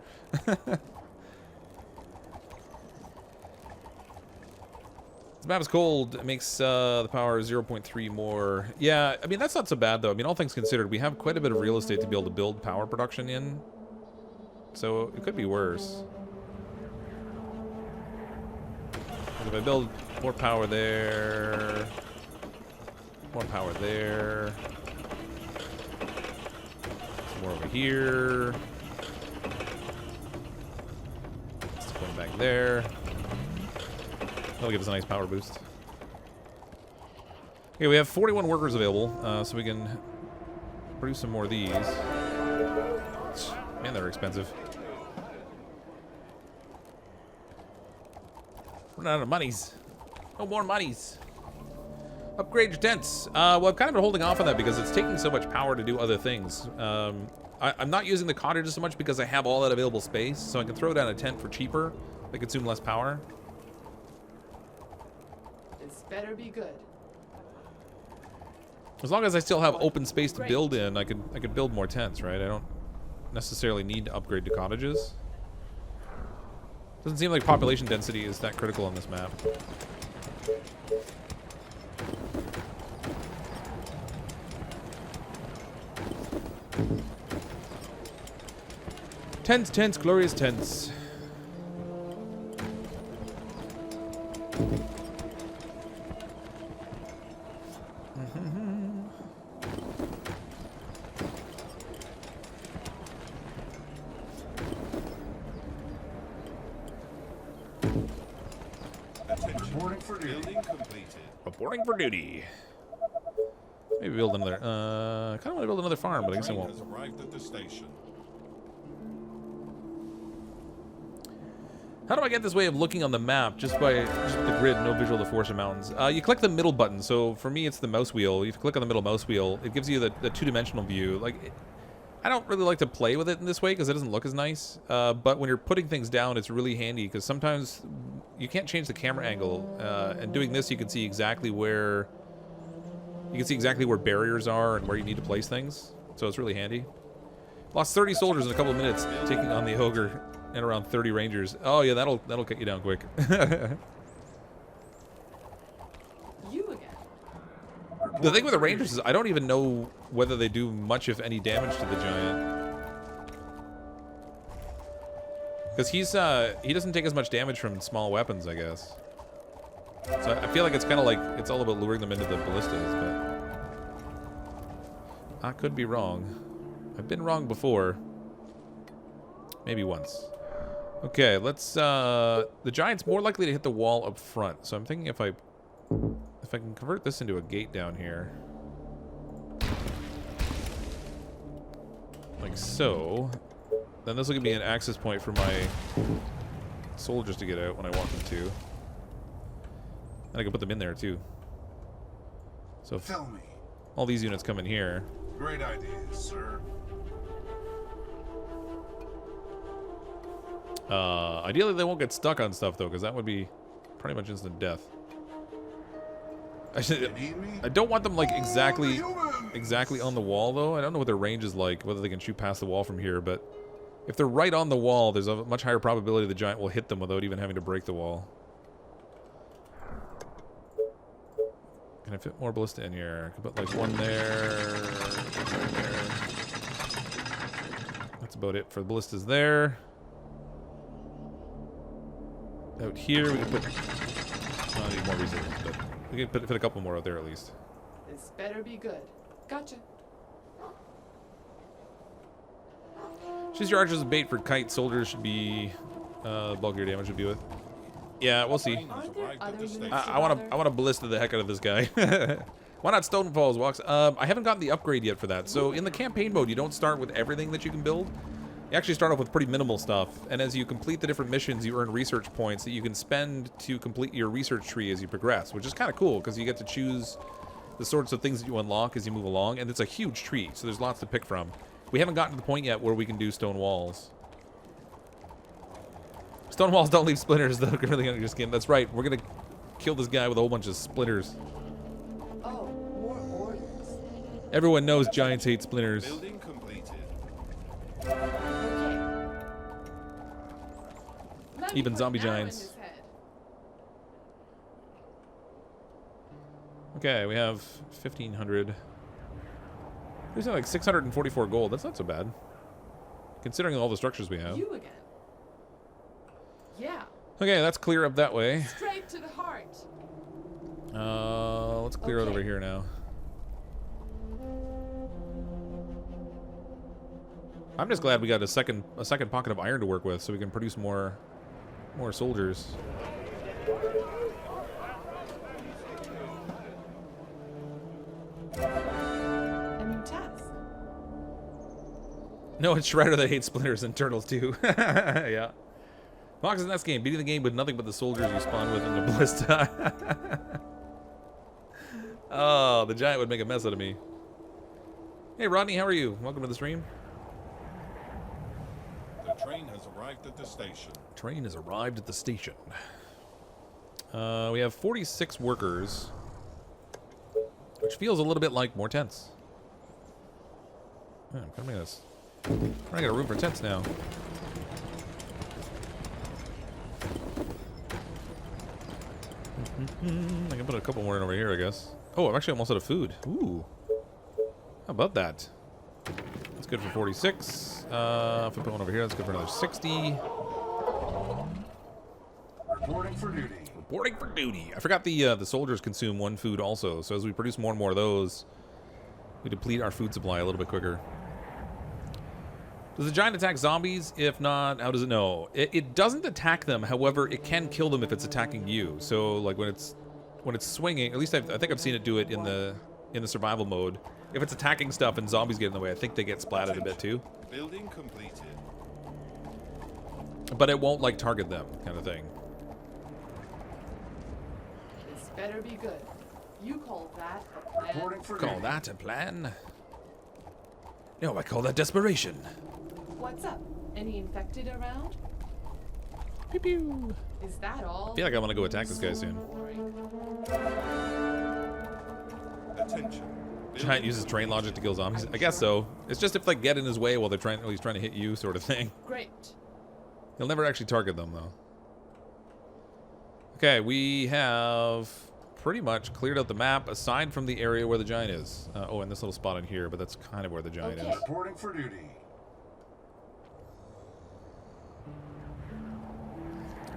This map is cold. It makes the power 0.3 more. Yeah, I mean, that's not so bad, though. I mean, all things considered, we have quite a bit of real estate to be able to build power production in. So it could be worse. Like if I build more power there, more power there, more over here, just going back there. That'll give us a nice power boost. Okay, we have 41 workers available, so we can produce some more of these. Man, they're expensive. Running out of monies. No more monies. Upgrade your tents. Well, I've kind of been holding off on that because it's taking so much power to do other things. I'm not using the cottages so much because I have all that available space, so I can throw down a tent for cheaper. They consume less power. This better be good. As long as I still have open space to build in, I could build more tents, right? I don't necessarily need to upgrade to cottages. Doesn't seem like population density is that critical on this map. Tents, tents, glorious tents. attention. Reporting for duty. Building completed. Reporting for duty. Maybe build another. I kind of want to build another farm, but I guess I Train won't. has arrived at the station. How do I get this way of looking on the map just by the grid, no visual to Forest Mountains? You click the middle button. So for me, it's the mouse wheel. If you click on the middle mouse wheel, it gives you the two-dimensional view. Like, I don't really like to play with it in this way because it doesn't look as nice. But when you're putting things down, it's really handy because sometimes you can't change the camera angle. And doing this, you can see exactly where barriers are and where you need to place things. So it's really handy. Lost 30 soldiers in a couple of minutes taking on the ogre and around 30 rangers. Oh yeah, that'll cut you down quick. You again. The thing with the rangers is I don't even know whether they do much, if any, damage to the giant. Because he doesn't take as much damage from small weapons, I guess. So I feel like it's kind of like it's all about luring them into the ballistas, but I could be wrong. I've been wrong before. Maybe once. Okay, let's the giant's more likely to hit the wall up front. So I'm thinking if I can convert this into a gate down here. Like so. Then this will give me an access point for my soldiers to get out when I want them to. And I can put them in there too. So if Tell me. all these units come in here. Great idea, sir. Ideally they won't get stuck on stuff though, because that would be pretty much instant death. You need me? I don't want them like exactly Humans! on the wall though. I don't know what their range is like, whether they can shoot past the wall from here, but if they're right on the wall, there's a much higher probability the giant will hit them without even having to break the wall. Can I fit more ballista in here? I could put like one there. That's about it for the ballistas there. Out here we can put, I need more resources, but we can fit a couple more out there at least. This better be good. Gotcha. Choose your archers as bait for kite. Soldiers should be bulkier damage would be with. Yeah, we'll see. Aren't there other units I want to ballista the heck out of this guy. Why not Stone Falls walks? I haven't gotten the upgrade yet for that. So in the campaign mode, you don't start with everything that you can build. You actually start off with pretty minimal stuff, and as you complete the different missions, you earn research points that you can spend to complete your research tree as you progress, which is kind of cool because you get to choose the sorts of things that you unlock as you move along, and it's a huge tree, so there's lots to pick from. We haven't gotten to the point yet where we can do stone walls. Stone walls don't leave splinters, though. Really under your skin. That's right. We're gonna kill this guy with a whole bunch of splinters. Oh, more orders. Everyone knows giants hate splinters. Building completed. Okay. Let me Even put zombie an arrow in giants. his head. Okay, we have 1,500. We have like 644 gold. That's not so bad, considering all the structures we have. You again. Yeah. Okay, that's clear up that way. Straight to the heart. Let's clear out Okay. over here now. I'm just glad we got a second pocket of iron to work with, so we can produce more soldiers. A new task. No, it's Shredder that hates splinters and turtles too. Yeah. Fox in this game, beating the game with nothing but the soldiers you spawn with in the ballista. Oh, the giant would make a mess out of me. Hey Rodney, how are you? Welcome to the stream. The train has arrived at the station. Train has arrived at the station. We have 46 workers, which feels a little bit like more tents. Yeah, I'm coming this. I got a room for tents now. I can put a couple more in over here, I guess. Oh, I'm actually almost out of food. Ooh. How about that? That's good for 46. If we put one over here, that's good for another 60. Reporting for duty. Reporting for duty. I forgot the soldiers consume one food also, so as we produce more and more of those, we deplete our food supply a little bit quicker. Does the giant attack zombies? If not, how does it know? It doesn't attack them. However, it can kill them if it's attacking you. So like when it's swinging, at least I think I've seen it do it in the survival mode. If it's attacking stuff and zombies get in the way, I think they get splatted a bit too. Building completed. But it won't like target them, kind of thing. This better be good. You call that a plan? Reporting for Call duty. that a plan? No, I call that desperation. What's up? Any infected around? Pew pew. Is that all? I feel like I want to go attack this guy soon. Attention. Giant uses terrain logic to kill zombies. I guess so. It's just if like get in his way while he's trying to hit you, sort of thing. Great. He'll never actually target them though. Okay, we have pretty much cleared out the map aside from the area where the giant is. Oh, and this little spot in here, but that's kind of where the giant Okay. is. Reporting for duty.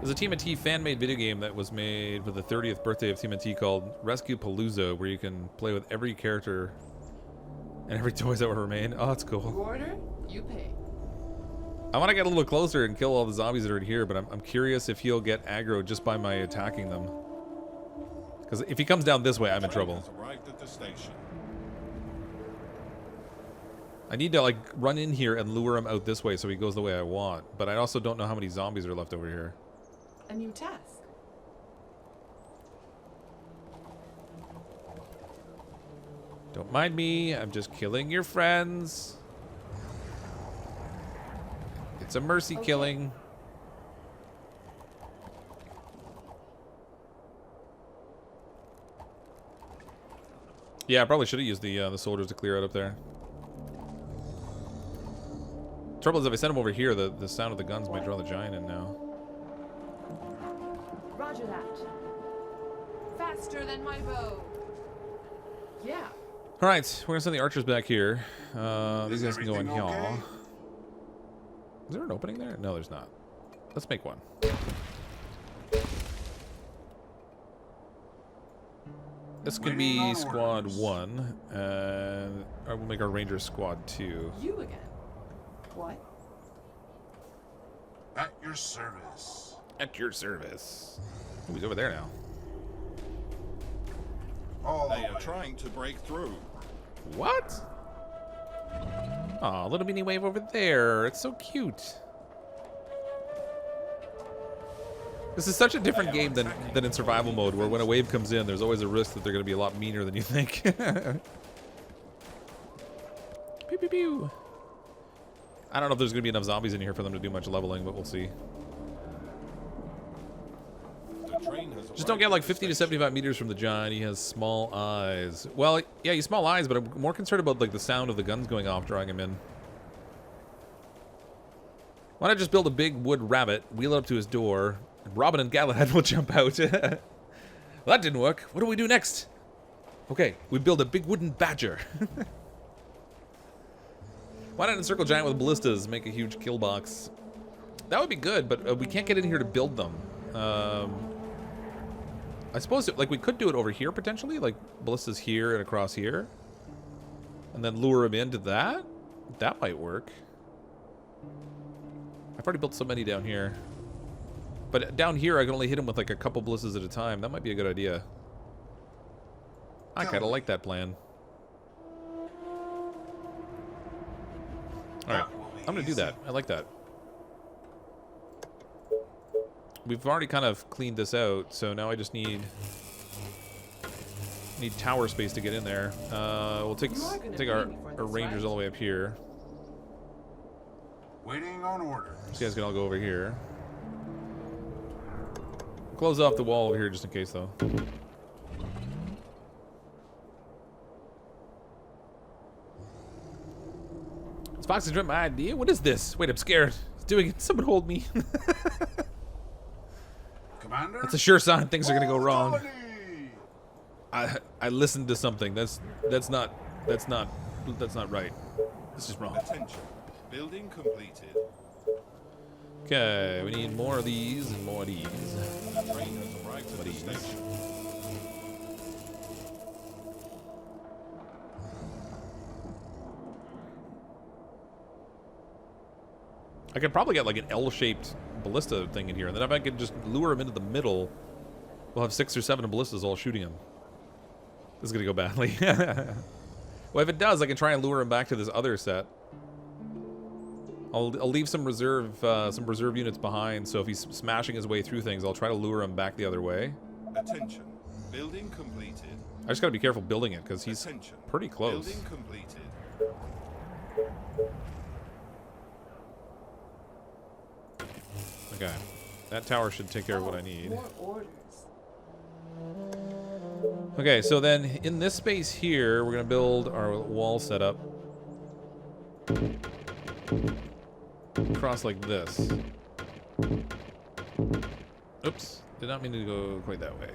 There's a TMNT fan-made video game that was made for the 30th birthday of TMNT called Rescue Palooza, where you can play with every character and every toys that will remain. Oh, that's You cool. order, you pay. I want to get a little closer and kill all the zombies that are in here, but I'm curious if he'll get aggro just by my attacking them. Because if he comes down this way, I'm in trouble. Has arrived at the station. I need to like run in here and lure him out this way so he goes the way I want. But I also don't know how many zombies are left over here. A new task. Don't mind me, I'm just killing your friends. It's a mercy Okay. killing. Yeah, I probably should have used the soldiers to clear out up there. Trouble is, if I send them over here, the sound of the guns might draw the giant in now. Roger that. Faster than my bow. Yeah. All right, we're gonna send the archers back here. These guys can go in everything here. okay? Is there an opening there? No, there's not. Let's make one. This can be Waiting on squad orders. 1, and we'll make our ranger squad 2. You again. What? At your service. At your service. Oh, he's over there now. All They the are way. trying to break through. What? Aw, little mini wave over there. It's so cute. This is such a different game than in survival mode, where when a wave comes in, there's always a risk that they're going to be a lot meaner than you think. Pew pew pew. I don't know if there's going to be enough zombies in here for them to do much leveling, but we'll see. The train has Just don't get like 50 to 75 meters from the giant. He has small eyes. Well, yeah, he's small eyes, but I'm more concerned about like the sound of the guns going off, drawing him in. Why not just build a big wood rabbit, wheel it up to his door, and Robin and Galahad will jump out? Well, that didn't work. What do we do next? Okay, we build a big wooden badger. Why not encircle giant with ballistas, make a huge kill box? That would be good, but we can't get in here to build them. I suppose like we could do it over here potentially, like ballistas here and across here, and then lure him into that. That might work. I've already built so many down here, but down here I can only hit him with like a couple ballistas at a time. That might be a good idea. I kind of like that plan. All right, I'm gonna do that. I like that. We've already kind of cleaned this out, so now I just need tower space to get in there. We'll take You are gonna take pay our me for this, rangers right? all the way up here. Waiting on orders. These guys can all go over here. Close off the wall over here just in case, though. Is Fox has dreamt my idea? What is this? Wait, I'm scared. It's doing it. Someone hold me. Commander? That's a sure sign things are gonna go wrong. Colony! I listened to something. That's not right. This is wrong. Attention. Building completed. Okay, we need more of these and more of these. The train has arrived at the Please. station. I could probably get like an L-shaped ballista thing in here, and then if I could just lure him into the middle, we'll have 6 or 7 ballistas all shooting him. This is gonna go badly. Well, if it does, I can try and lure him back to this other set. I'll leave some reserve units behind, so if he's smashing his way through things, I'll try to lure him back the other way. Attention. Building completed. I just gotta be careful building it, because he's Attention. pretty close. Building completed. Okay. That tower should take care of what I need. More orders. Okay, so then in this space here, we're gonna build our wall setup. Cross like this. Oops, did not mean to go quite that way.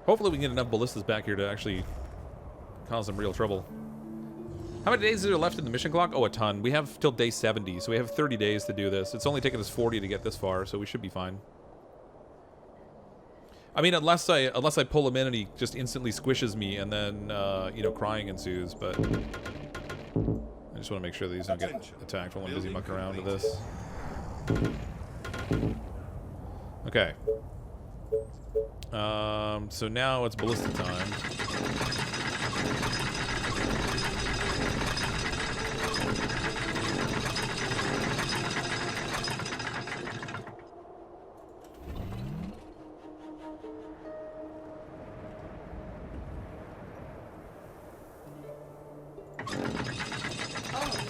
Hopefully we can get enough ballistas back here to actually cause some real trouble. How many days are there left in the mission clock? Oh, a ton. We have till day 70, so we have 30 days to do this. It's only taken us 40 to get this far, so we should be fine. I mean, unless I pull him in and he just instantly squishes me, and then you know, crying ensues. But I just want to make sure that these don't get attacked while I'm busy mucking around with this. Okay. So now it's ballista time.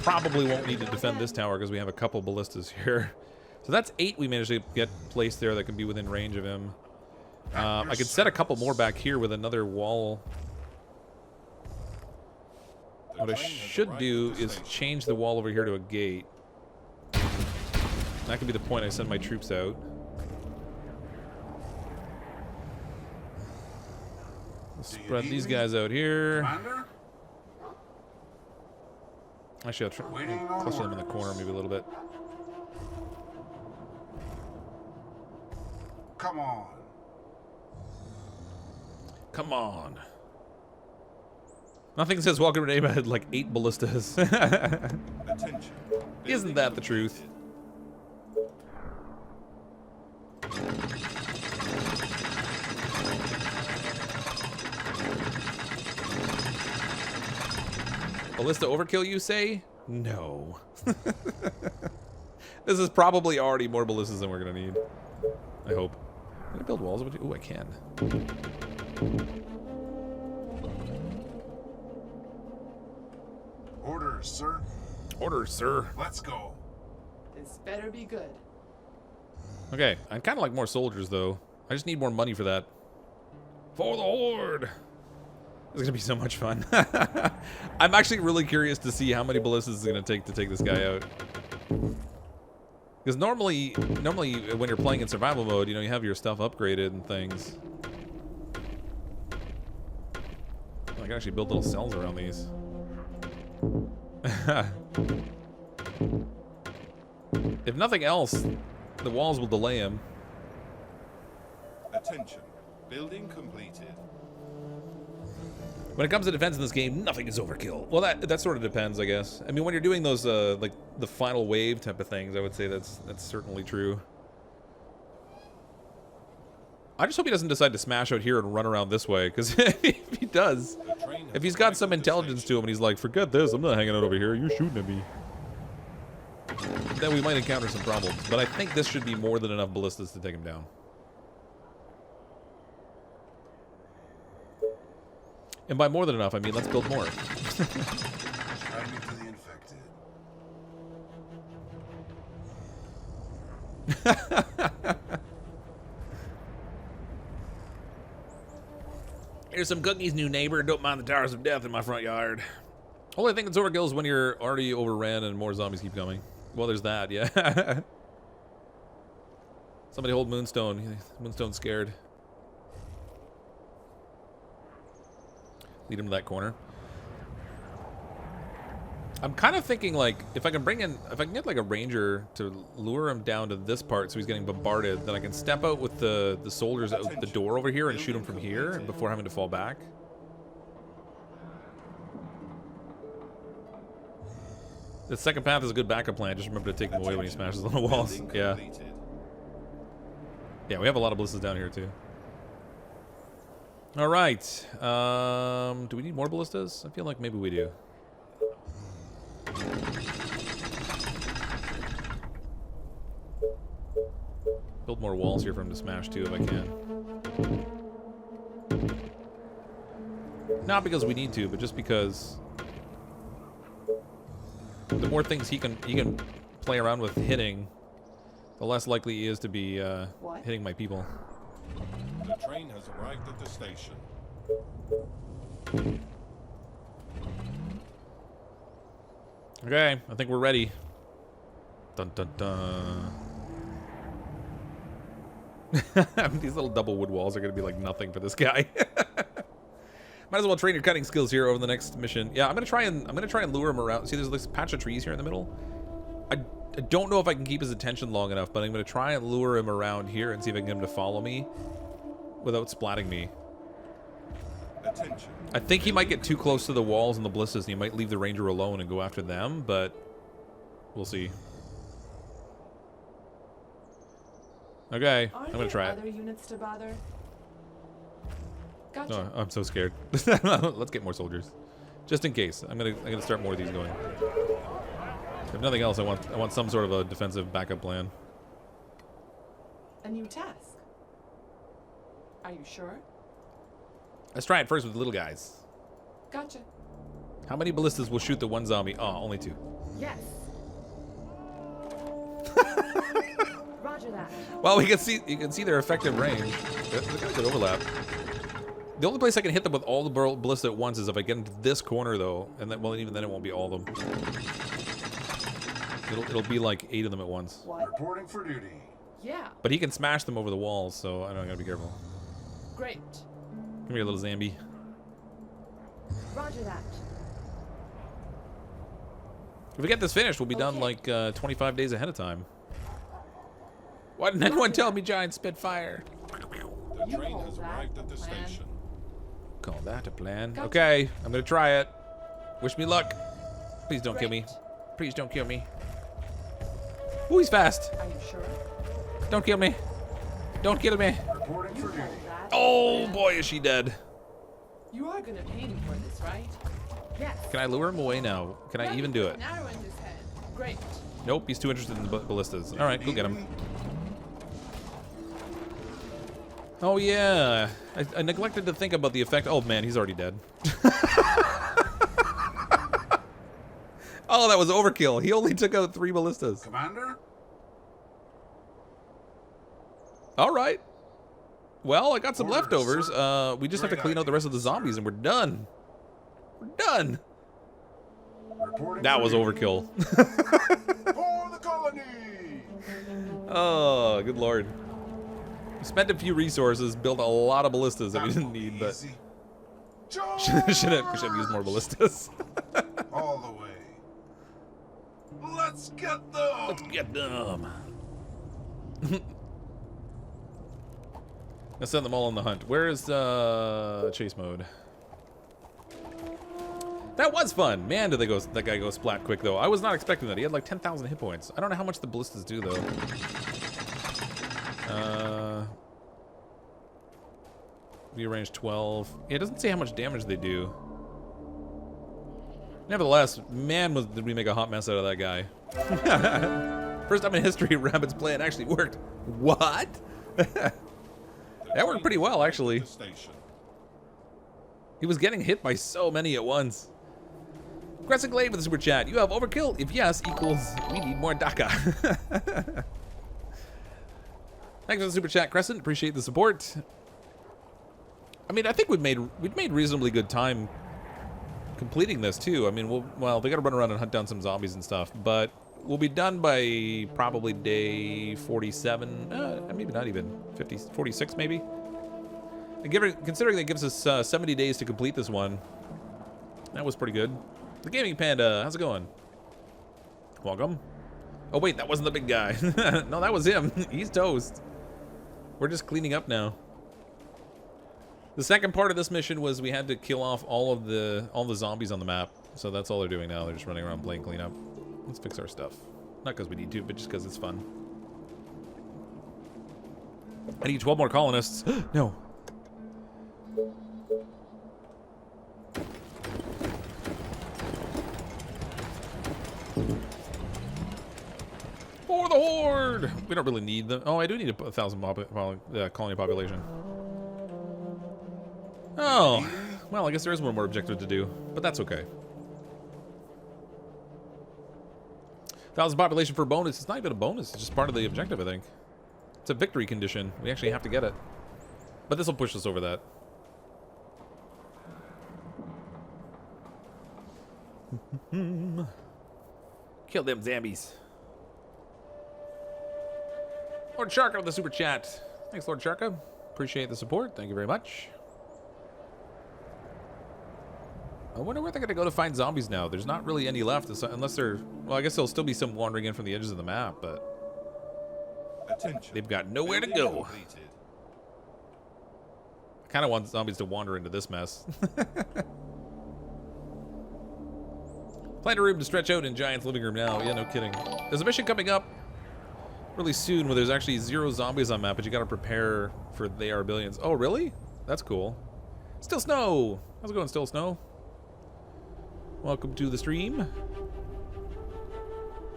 Probably won't need to defend this tower because we have a couple ballistas here. So that's 8 we managed to get placed there that can be within range of him. I could set a couple more back here with another wall. What I should do is change the wall over here to a gate. That could be the point I send my troops out. Spread these guys out here. Commander? Actually, I'll try cluster them in the corner maybe a little bit. Come on. Come on. Nothing says welcome to neighborhood like 8 ballistas. Attention. Isn't that the truth? Ballista overkill, you say? No. This is probably already more ballistas than we're gonna need. I hope. Can I build walls? Ooh, I can. Orders, sir. Orders, sir. Let's go. This better be good. Okay, I'd kind of like more soldiers, though. I just need more money for that. For the Horde! It's gonna be so much fun. I'm actually really curious to see how many ballistas it's gonna take to take this guy out. Because normally when you're playing in survival mode, you know, you have your stuff upgraded and things. I can actually build little cells around these. If nothing else, the walls will delay him. Attention. Building completed. When it comes to defense in this game, nothing is overkill. Well, that sort of depends, I guess. I mean, when you're doing those like the final wave type of things, I would say that's certainly true. I just hope he doesn't decide to smash out here and run around this way, because if he does, if he's got some intelligence to him and he's like, forget this, I'm not hanging out over here, you're shooting at me, then we might encounter some problems. But I think this should be more than enough ballistas to take him down. And by more than enough, I mean let's build more. Strike me to the infected. Here's some cookies, new neighbor. Don't mind the towers of death in my front yard. Only thing that's overkill is when you're already overran and more zombies keep coming. Well, there's that, yeah. Somebody hold Moonstone. Moonstone's scared. Lead him to that corner. I'm kind of thinking like if I can get like a ranger to lure him down to this part so he's getting bombarded, then I can step out with the soldiers out the door over here and shoot him from here before having to fall back. The second path is a good backup plan. Just remember to take him away when he smashes on the walls. Yeah. Yeah, we have a lot of ballistas down here too. All right. Do we need more ballistas? I feel like maybe we do. Build more walls here for him to smash too if I can. Not because we need to, but just because the more things he can play around with hitting, the less likely he is to be hitting my people. The train has arrived at the station. Okay, I think we're ready. Dun dun dun. These little double wood walls are gonna be like nothing for this guy. Might as well train your cutting skills here over the next mission. Yeah, I'm gonna try and lure him around. See, there's this patch of trees here in the middle. I don't know if I can keep his attention long enough, but I'm gonna try and lure him around here and see if I can get him to follow me without splatting me. Attention. I think he might get too close to the walls and the ballistas, and he might leave the ranger alone and go after them, but we'll see. Okay, I'm gonna try it. Other units to bother? Gotcha. Oh, I'm so scared. Let's get more soldiers, just in case. I'm gonna start more of these going. If nothing else, I want some sort of a defensive backup plan. A new task. Are you sure? Let's try it first with the little guys. Gotcha. How many ballistas will shoot the one zombie? Oh, only 2. Yes. Roger that. Well, you can see their effective range. There's got a good overlap. The only place I can hit them with all the ballistas at once is if I get into this corner, though, and then, well, even then it won't be all of them. It'll be like 8 of them at once. What? Reporting for duty. Yeah. But he can smash them over the walls, so I gotta be careful. Great. Come here, little Zambi. Roger that. If we get this finished, we'll be done like 25 days ahead of time. Why didn't anyone tell me giant Spitfire? The train has arrived at the station. Call that a plan. Gotcha. Okay, I'm gonna try it. Wish me luck. Please don't kill me. Great. Please don't kill me. Ooh, he's fast. Are you sure? Don't kill me. Don't kill me. Reporting for duty. That Oh plan. boy, is she dead. You are gonna pay me for this, right? Yes. Can I lure him away now? Can I even do it? An arrow in his head. Great. Nope, he's too interested in the ballistas. All right, go get him. Oh yeah, I neglected to think about the effect. Oh man, he's already dead. Oh, that was overkill. He only took out 3 ballistas. Commander? All right. Well, I got some Orders, leftovers. sir. We just have to Great clean out the rest of the idea, zombies, sir. and we're done. We're done. Reporting That for was duty. overkill. For the colony! Oh, good lord. We spent a few resources, built a lot of ballistas that we didn't need, but Easy. should have used more ballistas. All the way. Let's get them! Let's get them. Let's send them all on the hunt. Where is chase mode? That was fun. Man, did that guy go splat quick, though. I was not expecting that. He had like 10,000 hit points. I don't know how much the ballistas do, though. Rearrange 12. Yeah, it doesn't say how much damage they do. Nevertheless, man, did we make a hot mess out of that guy. First time in history, Rabbit's plan actually worked. What? That worked pretty well, actually. The station. He was getting hit by so many at once. Crescent Glade with the super chat. You have overkill? If yes, equals we need more DACA. Thanks for the super chat, Crescent. Appreciate the support. I mean, I think we've made reasonably good time completing this too. I mean, well, they got to run around and hunt down some zombies and stuff, but we'll be done by probably day 47. Maybe not even 50, 46 maybe. And considering that gives us 70 days to complete this one, that was pretty good. The Gaming Panda, how's it going? Welcome. Oh wait, that wasn't the big guy. No, that was him. He's toast. We're just cleaning up now. The second part of this mission was we had to kill off all the zombies on the map. So that's all they're doing now. They're just running around playing cleanup. Let's fix our stuff. Not because we need to, but just because it's fun. I need 12 more colonists. No. For the horde! We don't really need them. Oh, I do need a 1,000 colony population. Oh, well, I guess there is one more objective to do, but that's okay. 1,000 population for bonus. It's not even a bonus. It's just part of the objective, I think. It's a victory condition. We actually have to get it. But this will push us over that. Kill them zombies. Lord Sharka with the super chat. Thanks, Lord Sharka. Appreciate the support. Thank you very much. I wonder where they're going to go to find zombies now. There's not really any left, unless they're... Well, I guess there'll still be some wandering in from the edges of the map, but... Attention. They've got nowhere to go. I kind of want zombies to wander into this mess. Find a room to stretch out in Giant's living room now. Yeah, no kidding. There's a mission coming up really soon where there's actually 0 zombies on map, but you got to prepare for they are billions. Oh, really? That's cool. Still Snow. How's it going, Still Snow? Welcome to the stream.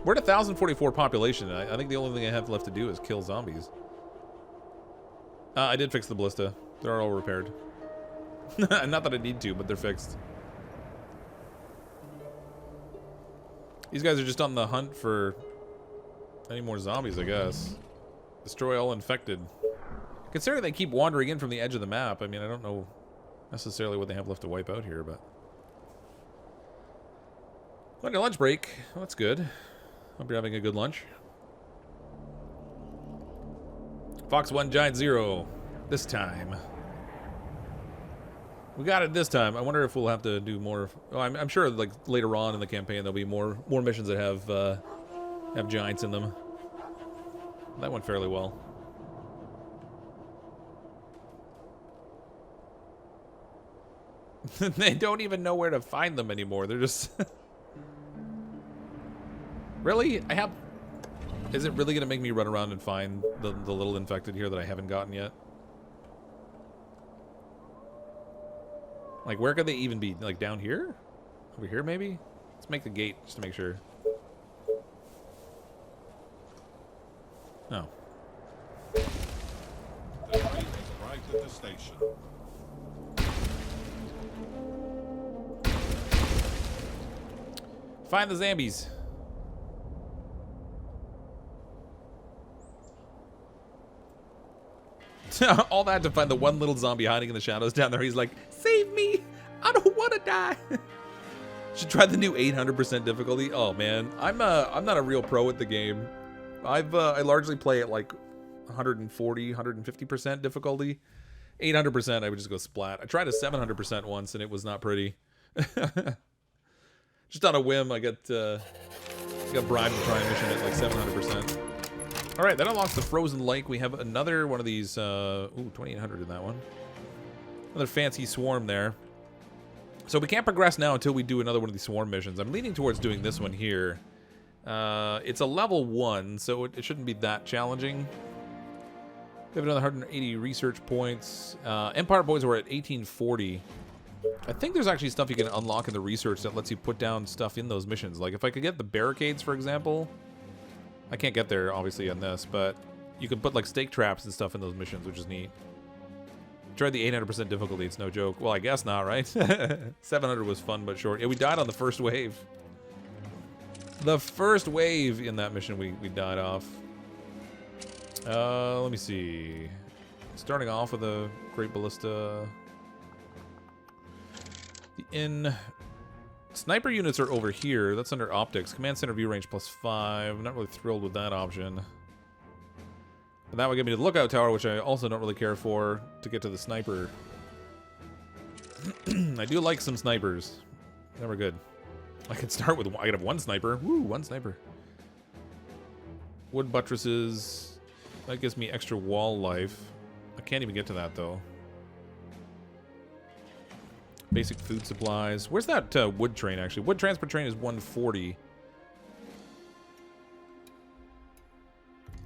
We're at 1,044 population. I think the only thing I have left to do is kill zombies. I did fix the ballista. They're all repaired. Not that I need to, but they're fixed. These guys are just on the hunt for any more zombies, I guess. Destroy all infected. Considering they keep wandering in from the edge of the map, I mean, I don't know necessarily what they have left to wipe out here, but... On your lunch break. Well, that's good. Hope you're having a good lunch. Fox 1, Giant 0. This time. We got it this time. I wonder if we'll have to do more. Oh, I'm sure, like later on in the campaign, there'll be more missions that have giants in them. That went fairly well. They don't even know where to find them anymore. They're just. Really? I have... Is it really going to make me run around and find the little infected here that I haven't gotten yet? Like, where could they even be? Like, down here? Over here, maybe? Let's make the gate, just to make sure. No. The train has arrived at the station. Find the zombies. All that to find the one little zombie hiding in the shadows down there. He's like, save me! I don't want to die! Should try the new 800% difficulty. Oh man, I'm not a real pro at the game. I largely play at like 140, 150% difficulty. 800%, I would just go splat. I tried a 700% once and it was not pretty. Just on a whim, I got bribed to try a mission at like 700%. All right, that unlocks the frozen lake. We have another one of these. Ooh, 2,800 in that one. Another fancy swarm there. So we can't progress now until we do another one of these swarm missions. I'm leaning towards doing this one here. It's a level 1, so it shouldn't be that challenging. We have another 180 research points. Empire Boys were at 1840. I think there's actually stuff you can unlock in the research that lets you put down stuff in those missions. Like if I could get the barricades, for example. I can't get there, obviously, on this, but you can put like stake traps and stuff in those missions, which is neat. Tried the 800% difficulty, it's no joke. Well, I guess not, right? 700 was fun but short. Yeah, we died on the first wave. The first wave in that mission we died off. Let me see. Starting off with a great ballista. The sniper units are over here. That's under optics. Command center view range +5. I'm not really thrilled with that option. But that would get me to the lookout tower, which I also don't really care for to get to the sniper. I do like some snipers. Never good. I could start with, I could have one sniper. Woo, one sniper. Wood buttresses. That gives me extra wall life. I can't even get to that, though. Basic food supplies. Where's that wood train, actually? Wood transport train is 140.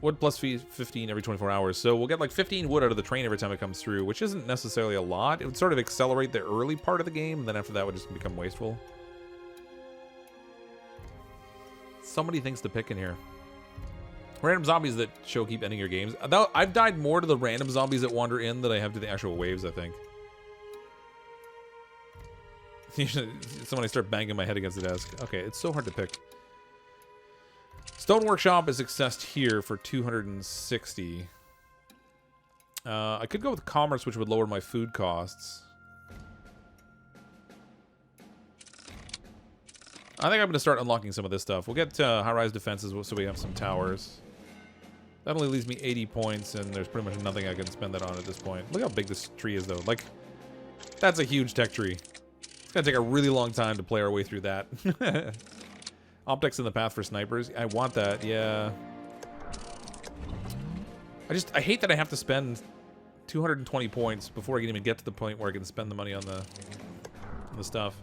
Wood plus 15 every 24 hours. So we'll get like 15 wood out of the train every time it comes through, which isn't necessarily a lot. It would sort of accelerate the early part of the game, and then after that would just become wasteful. So many things to pick in here. Random zombies that show keep ending your games. I've died more to the random zombies that wander in than I have to the actual waves, I think. It's when I start banging my head against the desk. Okay, it's so hard to pick. Stone Workshop is accessed here for 260. I could go with Commerce, which would lower my food costs. I think I'm going to start unlocking some of this stuff. We'll get high-rise defenses so we have some towers. That only leaves me 80 points, and there's pretty much nothing I can spend that on at this point. Look how big this tree is, though. Like, that's a huge tech tree. It's going to take a really long time to play our way through that. Optics in the path for snipers. I want that, yeah. I hate that I have to spend 220 points before I can even get to the point where I can spend the money on the stuff.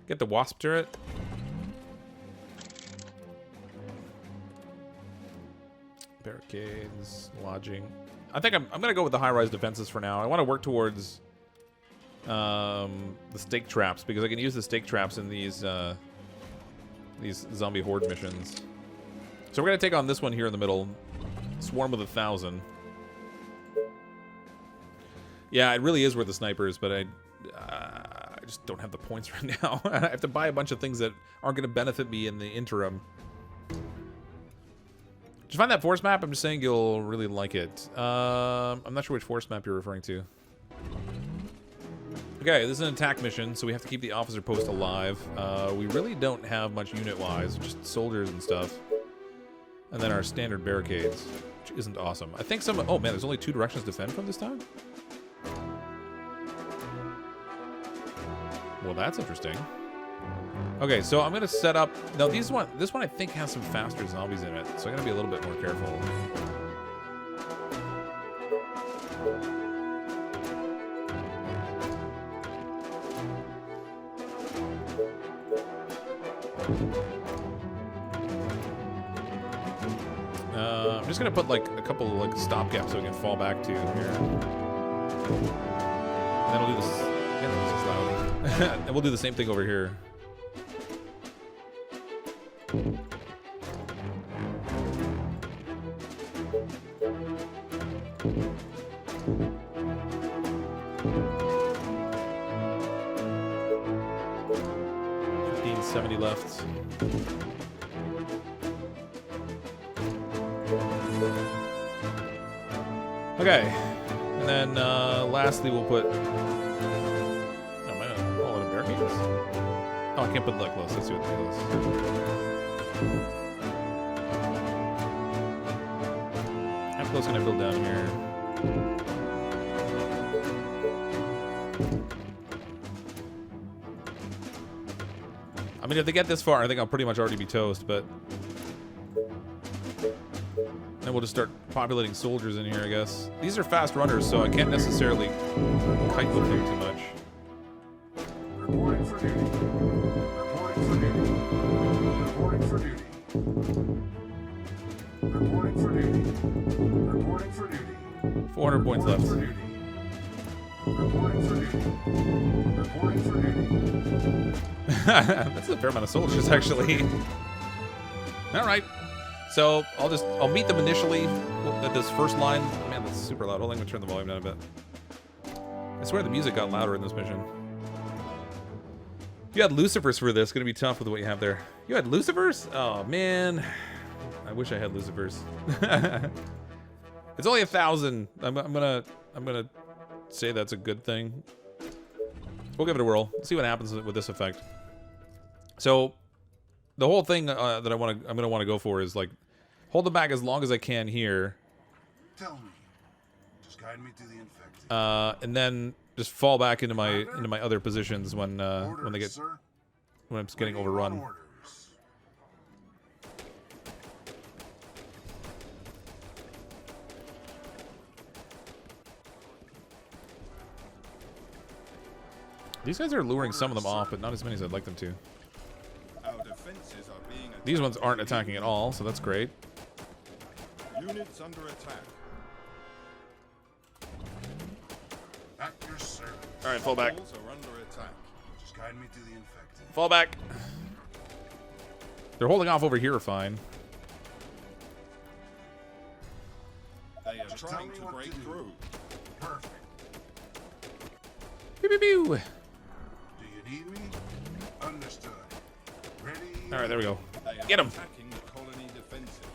Get the wasp turret. Barricades, lodging. I think I'm gonna go with the high-rise defenses for now. I want to work towards the stake traps because I can use the stake traps in these zombie horde missions. So we're gonna take on this one here in the middle, swarm with 1,000. Yeah, it really is worth the snipers, but I just don't have the points right now. I have to buy a bunch of things that aren't gonna benefit me in the interim. Did you find that force map? I'm just saying you'll really like it. I'm not sure which force map you're referring to. Okay, this is an attack mission, so we have to keep the officer post alive. We really don't have much unit-wise, just soldiers and stuff. And then our standard barricades, which isn't awesome. I think some... Oh, man, there's only 2 directions to defend from this time? Well, that's interesting. Okay, so I'm going to set up... No, this one I think has some faster zombies in it, so I'm going to be a little bit more careful. I'm just going to put, like, a couple, like, stopgaps so we can fall back to here. And then we'll do this... Yeah, this is loud. And we'll do the same thing over here. $15.70 left. Okay, and then lastly we'll put. Oh man, a lot of barricades. Oh, I can't put that close. Let's do it close. How close can I build down here? I mean, if they get this far, I think I'll pretty much already be toast, but then we'll just start populating soldiers in here, I guess. These are fast runners, so I can't necessarily kite with them too much. Reporting for duty. Reporting for duty. Reporting for duty. Reporting for duty. Reporting for duty. 400 points left. For duty. Reporting for duty. Reporting for duty. That's a fair amount of soldiers, actually. All right. So I'll meet them initially at this first line. Man, that's super loud. Hold on, I'm gonna turn the volume down a bit. I swear the music got louder in this mission. You had Lucifers for this. It's gonna be tough with what you have there. You had Lucifers? Oh man, I wish I had Lucifers. It's only 1,000. I'm gonna say that's a good thing. We'll give it a whirl. See what happens with this effect. So the whole thing that I'm gonna want to go for is like hold them back as long as I can here. Tell me. Just guide me to the infected. And then just fall back into my other positions when Orders, they get sir. when I'm getting Waiting on overrun. orders. These guys are luring some of them off, but not as many as I'd like them to. Our defenses are being attacked. These ones aren't attacking at all, so that's great. Units under attack. At your service. All right, fall back. Walls are under attack. Just guide me to the infected. Fall back. They're holding off over here fine. They are Just tell trying me to what break to do. through. Perfect. Pew, pew, pew. Do you need me? Understood. Ready? All right, there we go. They are Get 'em. attacking the colony defensive.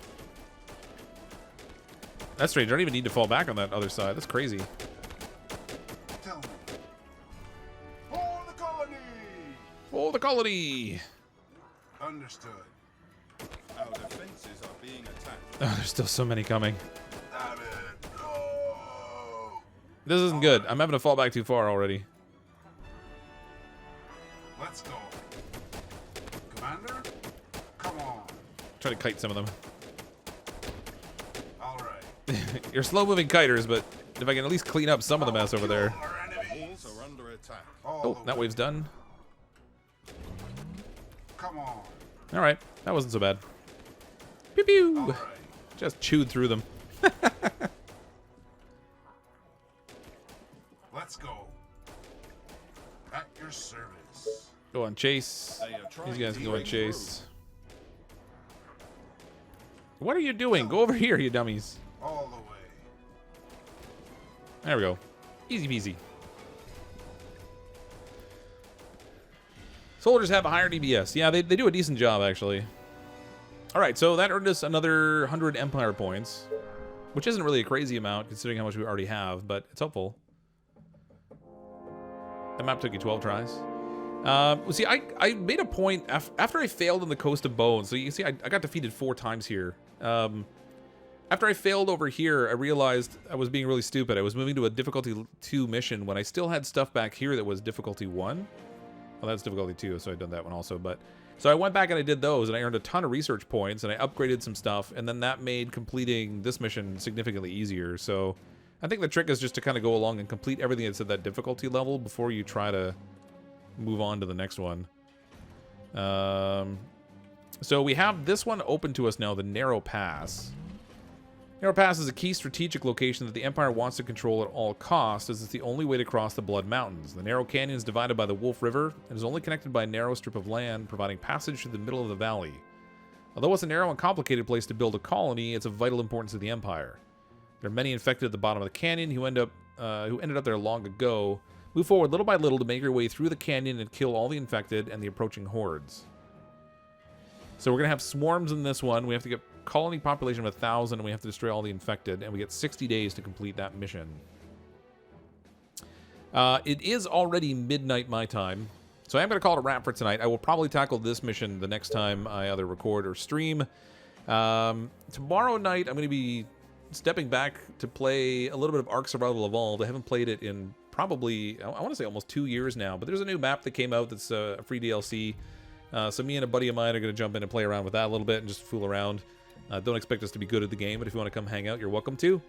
That's strange. I don't even need to fall back on that other side. That's crazy. Tell me. For the colony! Oh, the colony. Understood. Our defenses are being attacked. Oh, there's still so many coming. Damn it. No! This isn't good. I'm having to fall back too far already. Let's go. Commander? Come on. Try to kite some of them. All right. You're slow-moving kiters, but if I can at least clean up some of the mess over there. Our enemies. Walls are under attack. All Oh, the that way. wave's done. Come on. All right, that wasn't so bad. Pew pew. All right. Just chewed through them. Let's go. At your service. Go on, chase. They are trying These guys to can go on break chase. What are you doing? Go over here, you dummies. All the way. There we go. Easy peasy. Soldiers have a higher DBS. Yeah, they do a decent job, actually. All right, so that earned us another 100 Empire points, which isn't really a crazy amount considering how much we already have, but it's helpful. That map took you 12 tries. See, I made a point after I failed on the Coast of Bones. So you can see I got defeated 4 times here. After I failed over here, I realized I was being really stupid. I was moving to a difficulty 2 mission when I still had stuff back here that was difficulty 1. Well, that's difficulty 2, so I'd done that one also. But so I went back and I did those, and I earned a ton of research points, and I upgraded some stuff, and then that made completing this mission significantly easier. So I think the trick is just to kind of go along and complete everything that's at that difficulty level before you try to move on to the next one. So we have this one open to us now, the Narrow Pass. Narrow Pass is a key strategic location that the Empire wants to control at all costs, as it's the only way to cross the Blood Mountains. The narrow canyon is divided by the Wolf River and is only connected by a narrow strip of land, providing passage through the middle of the valley. Although it's a narrow and complicated place to build a colony, it's of vital importance to the Empire. There are many infected at the bottom of the canyon who ended up there long ago. Move forward little by little to make your way through the canyon and kill all the infected and the approaching hordes. So we're going to have swarms in this one. We have to get colony population of 1,000, and we have to destroy all the infected, and we get 60 days to complete that mission. It is already midnight my time, so I am going to call it a wrap for tonight. I will probably tackle this mission the next time I either record or stream. Tomorrow night, I'm going to be stepping back to play a little bit of Ark Survival Evolved. I haven't played it in probably, I want to say almost 2 years now, but there's a new map that came out that's a free DLC. So me and a buddy of mine are going to jump in and play around with that a little bit and just fool around. Don't expect us to be good at the game, but if you want to come hang out, you're welcome to.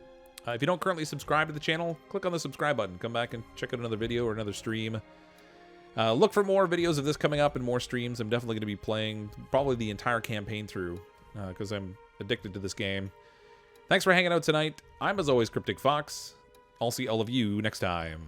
If you don't currently subscribe to the channel, click on the subscribe button. Come back and check out another video or another stream. Look for more videos of this coming up and more streams. I'm definitely going to be playing probably the entire campaign through because I'm addicted to this game. Thanks for hanging out tonight. I'm, as always, CrypticFox. I'll see all of you next time.